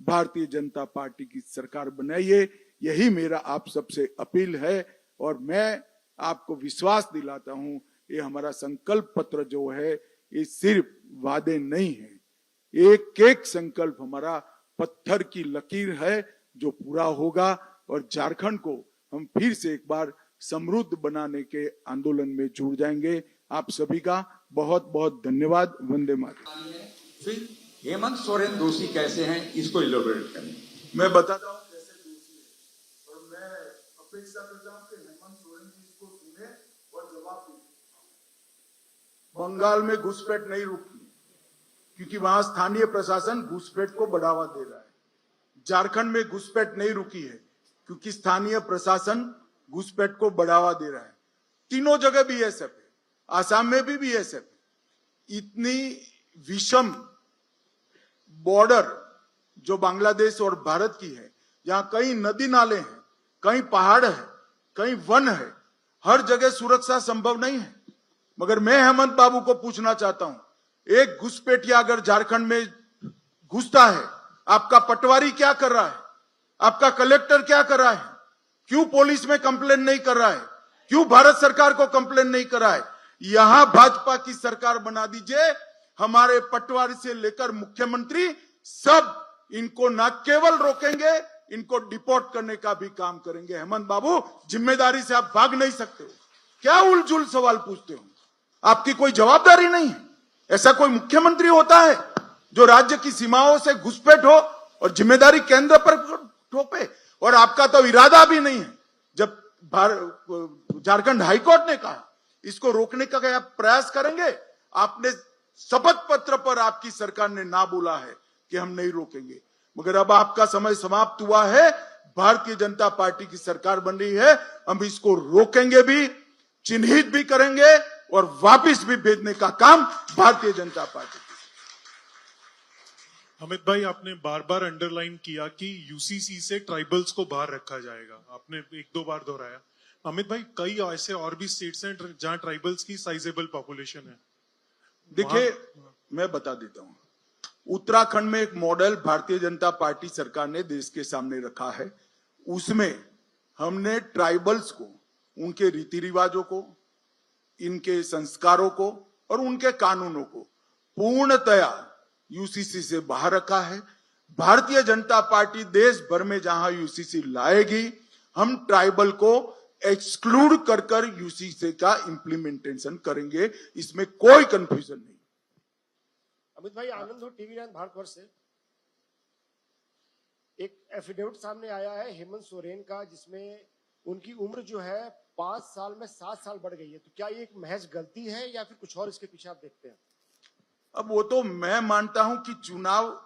भारतीय जनता पार्टी की सरकार बनाइए। यही मेरा आप सबसे अपील है और मैं आपको विश्वास दिलाता हूं, ये हमारा संकल्प पत्र जो है, ये सिर्फ वादे नहीं है। एक एक संकल्प हमारा पत्थर की लकीर है जो पूरा होगा। और झारखंड को हम फिर से एक बार समृद्ध बनाने के आंदोलन में जुड़ जाएंगे। आप सभी का बहुत बहुत धन्यवाद। वंदे मातरम। फिर हेमंत सोरेन दोषी कैसे हैं, इसको इलेबोरेट करें। मैं बताता हूँ कैसे दोषी है, और मैं अपेक्षा करता हूँ कि हेमंत सोरेन जी इसको सुने और जवाब दें। बंगाल में घुसपैठ नहीं रुकी क्योंकि वहां स्थानीय प्रशासन घुसपैठ को बढ़ावा दे रहा है। झारखंड में घुसपैठ नहीं रुकी है क्योंकि स्थानीय प्रशासन घुसपैठ को बढ़ावा दे रहा है। तीनों जगह बीएसएफ है, आसाम में भी बीएसएफ है। इतनी विषम बॉर्डर जो बांग्लादेश और भारत की है, जहां कई नदी नाले हैं, कहीं पहाड़ है, कहीं वन है, हर जगह सुरक्षा संभव नहीं है। मगर मैं हेमंत बाबू को पूछना चाहता हूं, एक घुसपैठिया अगर झारखंड में घुसता है, आपका पटवारी क्या कर रहा है? आपका कलेक्टर क्या कर रहा है? क्यों पुलिस में कंप्लेन नहीं कर रहा है? क्यों भारत सरकार को कंप्लेन नहीं कर रहा है? यहां भाजपा की सरकार बना दीजिए। हमारे पटवारी से लेकर मुख्यमंत्री सब इनको न केवल रोकेंगे, इनको डिपोर्ट करने का भी काम करेंगे। हेमंत बाबू, जिम्मेदारी से आप भाग नहीं सकते हो। क्या उलझुल सवाल पूछते हो? आपकी कोई जवाबदारी नहीं है। ऐसा कोई मुख्यमंत्री होता है जो राज्य की सीमाओं से घुसपैठ हो और जिम्मेदारी केंद्र पर थोपे? और आपका तो इरादा भी नहीं है। जब झारखंड हाईकोर्ट ने कहा इसको रोकने का क्या प्रयास करेंगे, आपने शपथ पत्र पर आपकी सरकार ने ना बोला है कि हम नहीं रोकेंगे। मगर अब आपका समय समाप्त हुआ है। भारतीय जनता पार्टी की सरकार बन रही है, हम इसको रोकेंगे भी, चिन्हित भी करेंगे और वापस भी भेजने का काम भारतीय जनता पार्टी। अमित भाई, आपने बार बार अंडरलाइन किया कि यूसीसी से ट्राइबल्स को बाहर रखा जाएगा, आपने एक दो बार दोहराया। अमित भाई, कई ऐसे और भी स्टेट्स हैं जहां ट्राइबल्स की साइजेबल पॉपुलेशन है। देखिए, मैं बता देता हूं, उत्तराखंड में एक मॉडल भारतीय जनता पार्टी सरकार ने देश के सामने रखा है। उसमें हमने ट्राइबल्स को, उनके रीति रिवाजों को, इनके संस्कारों को और उनके कानूनों को पूर्णतया यूसीसी से बाहर रखा है। भारतीय जनता पार्टी देश भर में जहां यूसीसी लाएगी, हम ट्राइबल को एक्सक्लूड कर यूसीसी का इंप्लीमेंटेशन करेंगे। इसमें कोई कंफ्यूजन नहीं। अमित भाई, आनंद हो, टीवी 9 भारतवर्ष से। एक एफिडेविट सामने आया है हेमंत सोरेन का, जिसमें उनकी उम्र जो है 5 साल में 7 साल बढ़ गई है। तो क्या ये एक महज गलती है या फिर कुछ और इसके पीछे आप देखते हैं? अब वो तो मैं मानता हूं कि चुनाव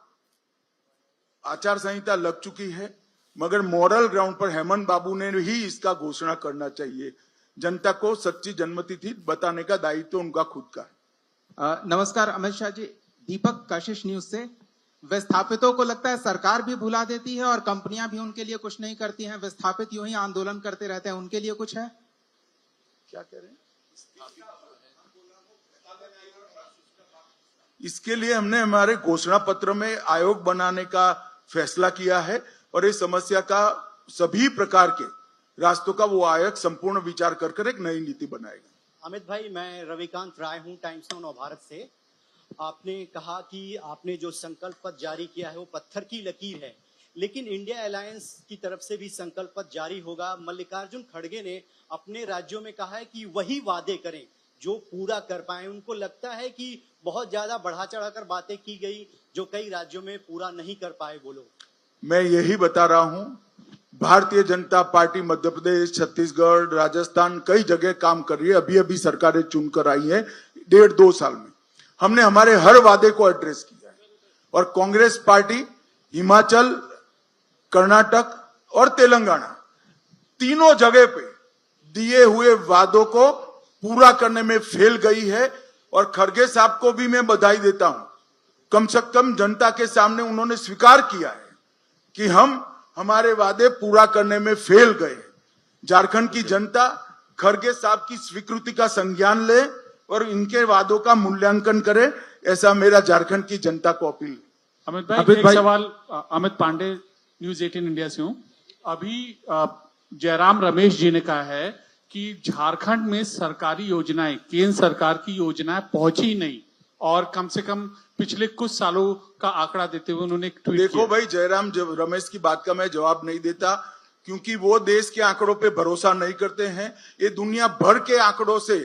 आचार संहिता लग चुकी है, मगर मॉरल ग्राउंड पर हेमंत बाबू ने ही इसका घोषणा करना चाहिए। जनता को सच्ची जन्मतिथि बताने का दायित्व तो उनका खुद का है। नमस्कार, अमित शाह जी, दीपक कशिश न्यूज से। विस्थापितों को लगता है सरकार भी भुला देती है और कंपनियां भी उनके लिए कुछ नहीं करती हैं। विस्थापित यूं ही आंदोलन करते रहते हैं, उनके लिए कुछ है? क्या कह रहे हैं? इसके लिए हमने हमारे घोषणा पत्र में आयोग बनाने का फैसला किया है और इस समस्या का सभी प्रकार के रास्तों का वो आयोग संपूर्ण विचार कर एक नई नीति बनाएगा। अमित भाई, मैं रविकांत राय हूं, टाइम्स नाउ नवभारत से। आपने कहा कि आपने जो संकल्प पत्र जारी किया है वो पत्थर की लकीर है, लेकिन इंडिया अलायंस की तरफ से भी संकल्प पत्र जारी होगा। मल्लिकार्जुन खड़गे ने अपने राज्यों में कहा है कि वही वादे करें जो पूरा कर पाए। उनको लगता है कि बहुत ज्यादा बढ़ा चढ़ाकर बातें की गई जो कई राज्यों में पूरा नहीं कर पाए वो लोग। मैं यही बता रहा हूं, भारतीय जनता पार्टी मध्य प्रदेश, छत्तीसगढ़, राजस्थान कई जगह काम कर रही है। अभी अभी सरकारें चुनकर आई है 1.5-2 साल में। हमने हमारे हर वादे को एड्रेस किया है और कांग्रेस पार्टी हिमाचल, कर्नाटक और तेलंगाना तीनों जगह पे दिए हुए वादों को पूरा करने में फेल गई है। और खड़गे साहब को भी मैं बधाई देता हूं, कम से कम जनता के सामने उन्होंने स्वीकार किया है कि हम हमारे वादे पूरा करने में फेल गए। झारखंड की जनता खड़गे साहब की स्वीकृति का संज्ञान ले और इनके वादों का मूल्यांकन करे, ऐसा मेरा झारखंड की जनता को अपील। अमित भाई, एक सवाल। अमित पांडे, न्यूज 18 इंडिया से हूं। अभी जयराम रमेश जी ने कहा है कि झारखंड में सरकारी योजनाएं, केंद्र सरकार की योजनाएं पहुंची नहीं, और कम से कम पिछले कुछ सालों का आंकड़ा देते हुए उन्होंने एक ट्वीट देखो भाई, जयराम रमेश की बात का मैं जवाब नहीं देता। क्योंकि वो देश के आंकड़ों पे भरोसा नहीं करते हैं, ये दुनिया भर के आंकड़ों से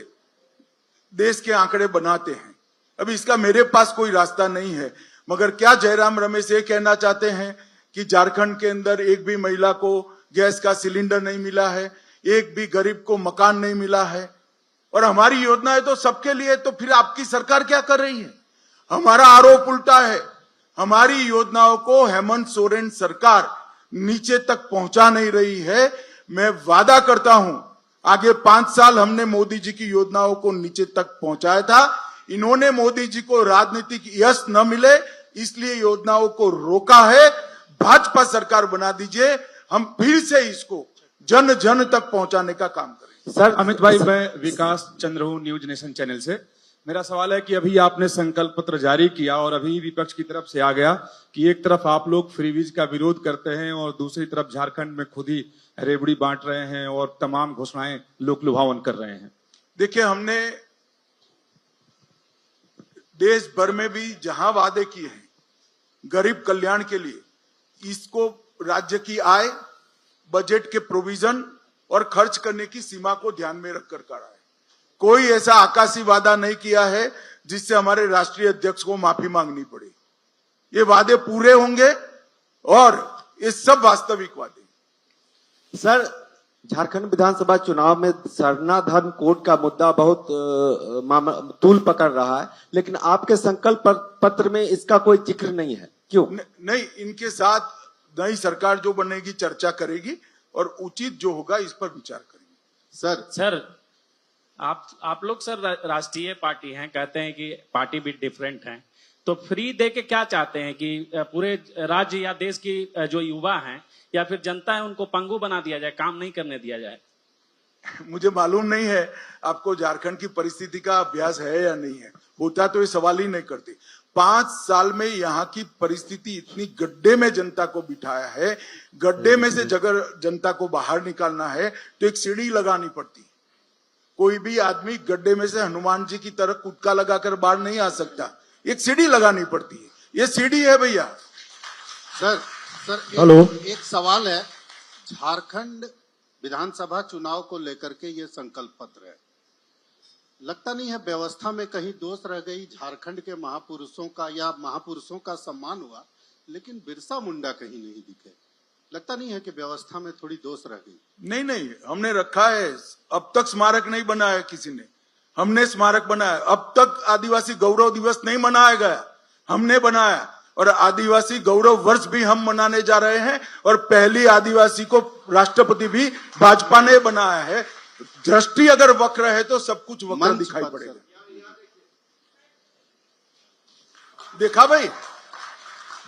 देश के आंकड़े बनाते हैं। अभी इसका मेरे पास कोई रास्ता नहीं है, मगर क्या जयराम रमेश ये कहना चाहते हैं कि झारखंड के अंदर एक भी महिला को गैस का सिलेंडर नहीं मिला है, एक भी गरीब को मकान नहीं मिला है, और हमारी योजनाएं तो सबके लिए, तो फिर आपकी सरकार क्या कर रही है? हमारा आरोप उल्टा है, हमारी योजनाओं को हेमंत सोरेन सरकार नीचे तक पहुंचा नहीं रही है। मैं वादा करता हूं, आगे 5 साल हमने मोदी जी की योजनाओं को नीचे तक पहुंचाया था। इन्होंने मोदी जी को राजनीतिक यश न मिले इसलिए योजनाओं को रोका है। भाजपा सरकार बना दीजिए, हम फिर से इसको जन जन तक पहुंचाने का काम करें। सर अमित भाई, मैं विकास चंद्र हूं न्यूज नेशन चैनल से। मेरा सवाल है कि अभी आपने संकल्प पत्र जारी किया और अभी विपक्ष की तरफ से आ गया कि एक तरफ आप लोग फ्रीवीज का विरोध करते हैं और दूसरी तरफ झारखंड में खुद ही रेवड़ी बांट रहे हैं और तमाम घोषणाएं लोक लुभावन कर रहे हैं। देखिए, हमने देश भर में भी जहां वादे किए हैं गरीब कल्याण के लिए, इसको राज्य की आय, बजट के प्रोविजन और खर्च करने की सीमा को ध्यान में रखकर करा है। कोई ऐसा आकाशी वादा नहीं किया है जिससे हमारे राष्ट्रीय अध्यक्ष को माफी मांगनी पड़े। ये वादे पूरे होंगे और ये सब वास्तविक वादे। सर, झारखंड विधानसभा चुनाव में सरना धर्म कोड का मुद्दा बहुत तूल पकड़ रहा है, लेकिन आपके संकल्प पत्र में इसका कोई जिक्र नहीं है, क्यों? नहीं, इनके साथ नई सरकार जो बनेगी चर्चा करेगी और उचित जो होगा इस पर विचार करेंगे। सर आप लोग सर राष्ट्रीय पार्टी हैं, कहते हैं कि पार्टी भी डिफरेंट है, तो फ्री दे के क्या चाहते हैं कि पूरे राज्य या देश की जो युवा हैं या फिर जनता है उनको पंगु बना दिया जाए, काम नहीं करने दिया जाए? मुझे मालूम नहीं है आपको झारखंड की परिस्थिति का अभ्यास है या नहीं है, होता तो ये सवाल ही नहीं करते। 5 साल में यहाँ की परिस्थिति इतनी गड्ढे में जनता को बिठाया है, गड्ढे में से जगह जनता को बाहर निकालना है तो एक सीढ़ी लगानी पड़ती है। कोई भी आदमी गड्ढे में से हनुमान जी की तरह कुटका लगाकर बाहर नहीं आ सकता, एक सीढ़ी लगानी पड़ती है। ये सीढ़ी है भैया। सर हेलो, एक सवाल है, झारखंड विधानसभा चुनाव को लेकर के ये संकल्प पत्र है, लगता नहीं है व्यवस्था में कहीं दोष रह गई? झारखंड के महापुरुषों का या महापुरुषों का सम्मान हुआ, लेकिन बिरसा मुंडा कहीं नहीं दिखे। लगता नहीं है कि व्यवस्था में थोड़ी दोष रह गई? नहीं, हमने रखा है। अब तक स्मारक नहीं बनाया किसी ने, हमने स्मारक बनाया। अब तक आदिवासी गौरव दिवस नहीं मनाया गया, हमने बनाया। और आदिवासी गौरव वर्ष भी हम मनाने जा रहे हैं और पहली आदिवासी को राष्ट्रपति भी भाजपा ने बनाया है। दृष्टि अगर वक्र है तो सब कुछ वक्र दिखाई पड़ेगा। देखा भाई,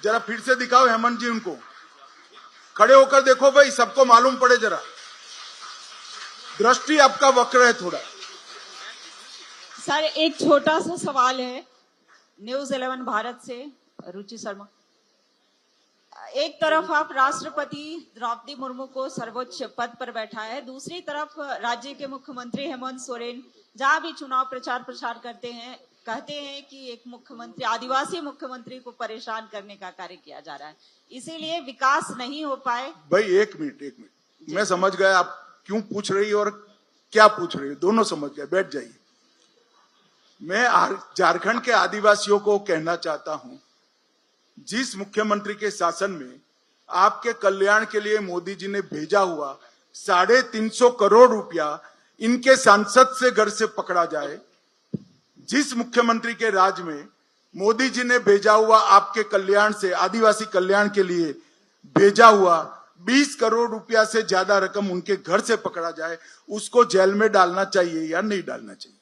जरा फिर से दिखाओ हेमंत जी, उनको खड़े होकर देखो भाई, सबको मालूम पड़े जरा। दृष्टि आपका वक्र है थोड़ा। सर, एक छोटा सा सवाल है न्यूज 11 भारत से, रुचि शर्मा। एक तरफ आप राष्ट्रपति द्रौपदी मुर्मू को सर्वोच्च पद पर बैठाया है, दूसरी तरफ राज्य के मुख्यमंत्री हेमंत सोरेन जहां भी चुनाव प्रचार करते हैं कहते हैं कि एक मुख्यमंत्री, आदिवासी मुख्यमंत्री को परेशान करने का कार्य किया जा रहा है, इसीलिए विकास नहीं हो पाए। भाई एक मिनट, मैं समझ गया आप क्यों पूछ रही और क्या पूछ रही, दोनों समझ गए, बैठ जाइए। मैं झारखंड के आदिवासियों को कहना चाहता हूं, जिस मुख्यमंत्री के शासन में आपके कल्याण के लिए मोदी जी ने भेजा हुआ 350 करोड़ रुपया इनके सांसद से घर से पकड़ा जाए, जिस मुख्यमंत्री के राज में मोदी जी ने भेजा हुआ आपके कल्याण से, आदिवासी कल्याण के लिए भेजा हुआ 20 करोड़ रुपया से ज्यादा रकम उनके घर से पकड़ा जाए, उसको जेल में डालना चाहिए या नहीं डालना चाहिए?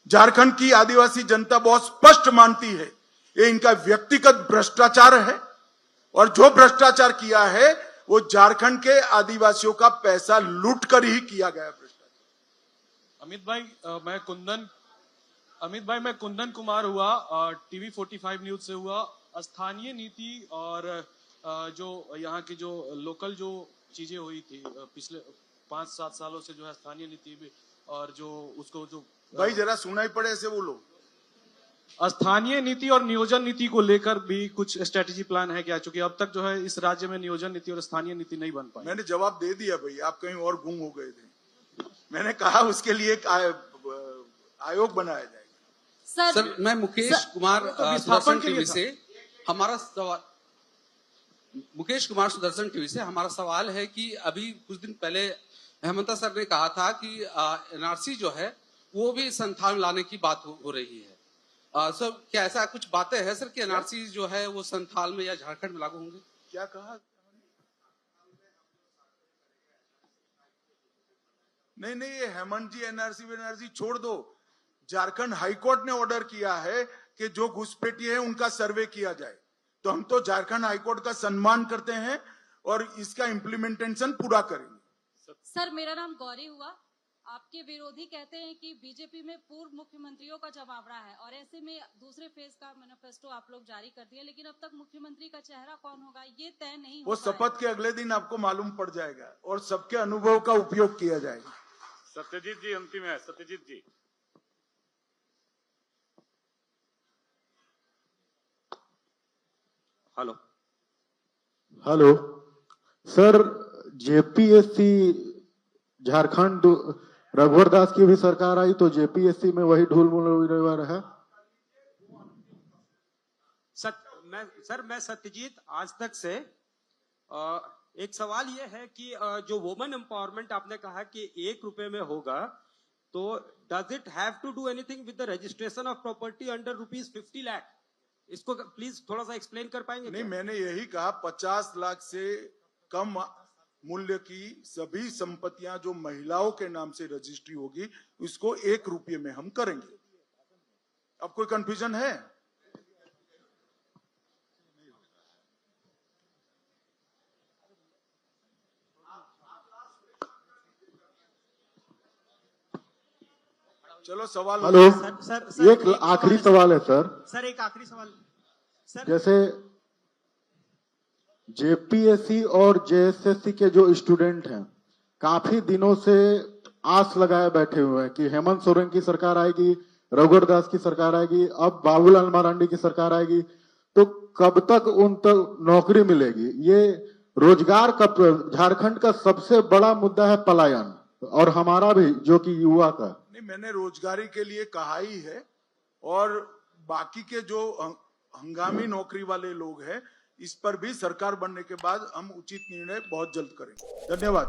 झारखंड की आदिवासी जनता बहुत स्पष्ट मानती है ये इनका व्यक्तिगत भ्रष्टाचार है, और जो भ्रष्टाचार किया है वो झारखंड के आदिवासियों का पैसा लूट कर ही किया गया भ्रष्टाचार। अमित भाई मैं कुंदन कुमार हुआ, टीवी 45 न्यूज से हुआ। स्थानीय नीति और जो यहाँ की जो लोकल जो चीजें हुई थी पिछले 5-7 सालों से, जो है स्थानीय नीति भी, और जो उसको जो भाई जरा सुनाई पड़े ऐसे बोलो। स्थानीय नीति और नियोजन नीति को लेकर भी कुछ स्ट्रेटेजी प्लान है क्या? चूंकि अब तक जो है इस राज्य में नियोजन नीति और स्थानीय नीति नहीं बन पाई। मैंने जवाब दे दिया भाई, आप कहीं और गुम हो गए थे। मैंने कहा उसके लिए एक आयोग बनाया जाएगा। सर मैं मुकेश कुमार सुदर्शन टीवी से हमारा सवाल है कि अभी कुछ दिन पहले हेमंता सर ने कहा था कि एनआरसी जो है वो भी संथाल में लाने की बात हो रही है। सर क्या ऐसा कुछ बातें हैं सर कि एनआरसी जो है वो संथाल में या झारखंड में लागू होंगे? क्या कहा? नहीं, ये हेमंत जी एनआरसी छोड़ दो। झारखंड हाईकोर्ट ने ऑर्डर किया है कि जो घुसपैठी है उनका सर्वे किया जाए, तो हम तो झारखंड हाईकोर्ट का सम्मान करते हैं और इसका इम्प्लीमेंटेशन पूरा करेंगे। सर मेरा नाम गौरी हुआ। आपके विरोधी कहते हैं कि बीजेपी में पूर्व मुख्यमंत्रियों का जमावड़ा है और ऐसे में दूसरे फेज का मैनिफेस्टो आप लोग जारी कर दिया, लेकिन अब तक मुख्यमंत्री का चेहरा कौन होगा ये तय नहीं हो वो शपथ के अगले दिन आपको मालूम पड़ जाएगा और सबके अनुभव का उपयोग किया जाएगा। सत्यजीत जी अंतिम है। सत्यजीत जी हेलो सर, जेपीएससी झारखंड रघुवर दास की भी सरकार आई तो जेपीएससी में वही ढूल है। मैं सत्यजीत आज तक से एक सवाल ये है कि जो वुमेन एम्पावरमेंट आपने कहा कि 1 रुपए में होगा, तो does it have to do anything with the registration of property under ₹50 lakh? इसको प्लीज थोड़ा सा एक्सप्लेन कर पाएंगे? नहीं, मैंने यही कहा 50 लाख से कम मूल्य की सभी संपत्तियां जो महिलाओं के नाम से रजिस्ट्री होगी उसको 1 रुपये में हम करेंगे। अब कोई कंफ्यूजन है? चलो सवाल। हेलो सर, एक आखिरी सवाल है सर। एक आखिरी सवाल सर। जैसे जेपीएससी और जेएसएससी के जो स्टूडेंट हैं काफी दिनों से आस लगाए बैठे हुए हैं कि हेमंत सोरेन की सरकार आएगी, रघुवर दास की सरकार आएगी, अब बाबूलाल मरांडी की सरकार आएगी, तो कब तक उन तक नौकरी मिलेगी? ये रोजगार का झारखंड का सबसे बड़ा मुद्दा है पलायन, और हमारा भी जो कि युवा का। नहीं, मैंने रोजगारी के लिए कहा ही है, और बाकी के जो हंगामी नौकरी वाले लोग हैं इस पर भी सरकार बनने के बाद हम उचित निर्णय बहुत जल्द करेंगे। धन्यवाद।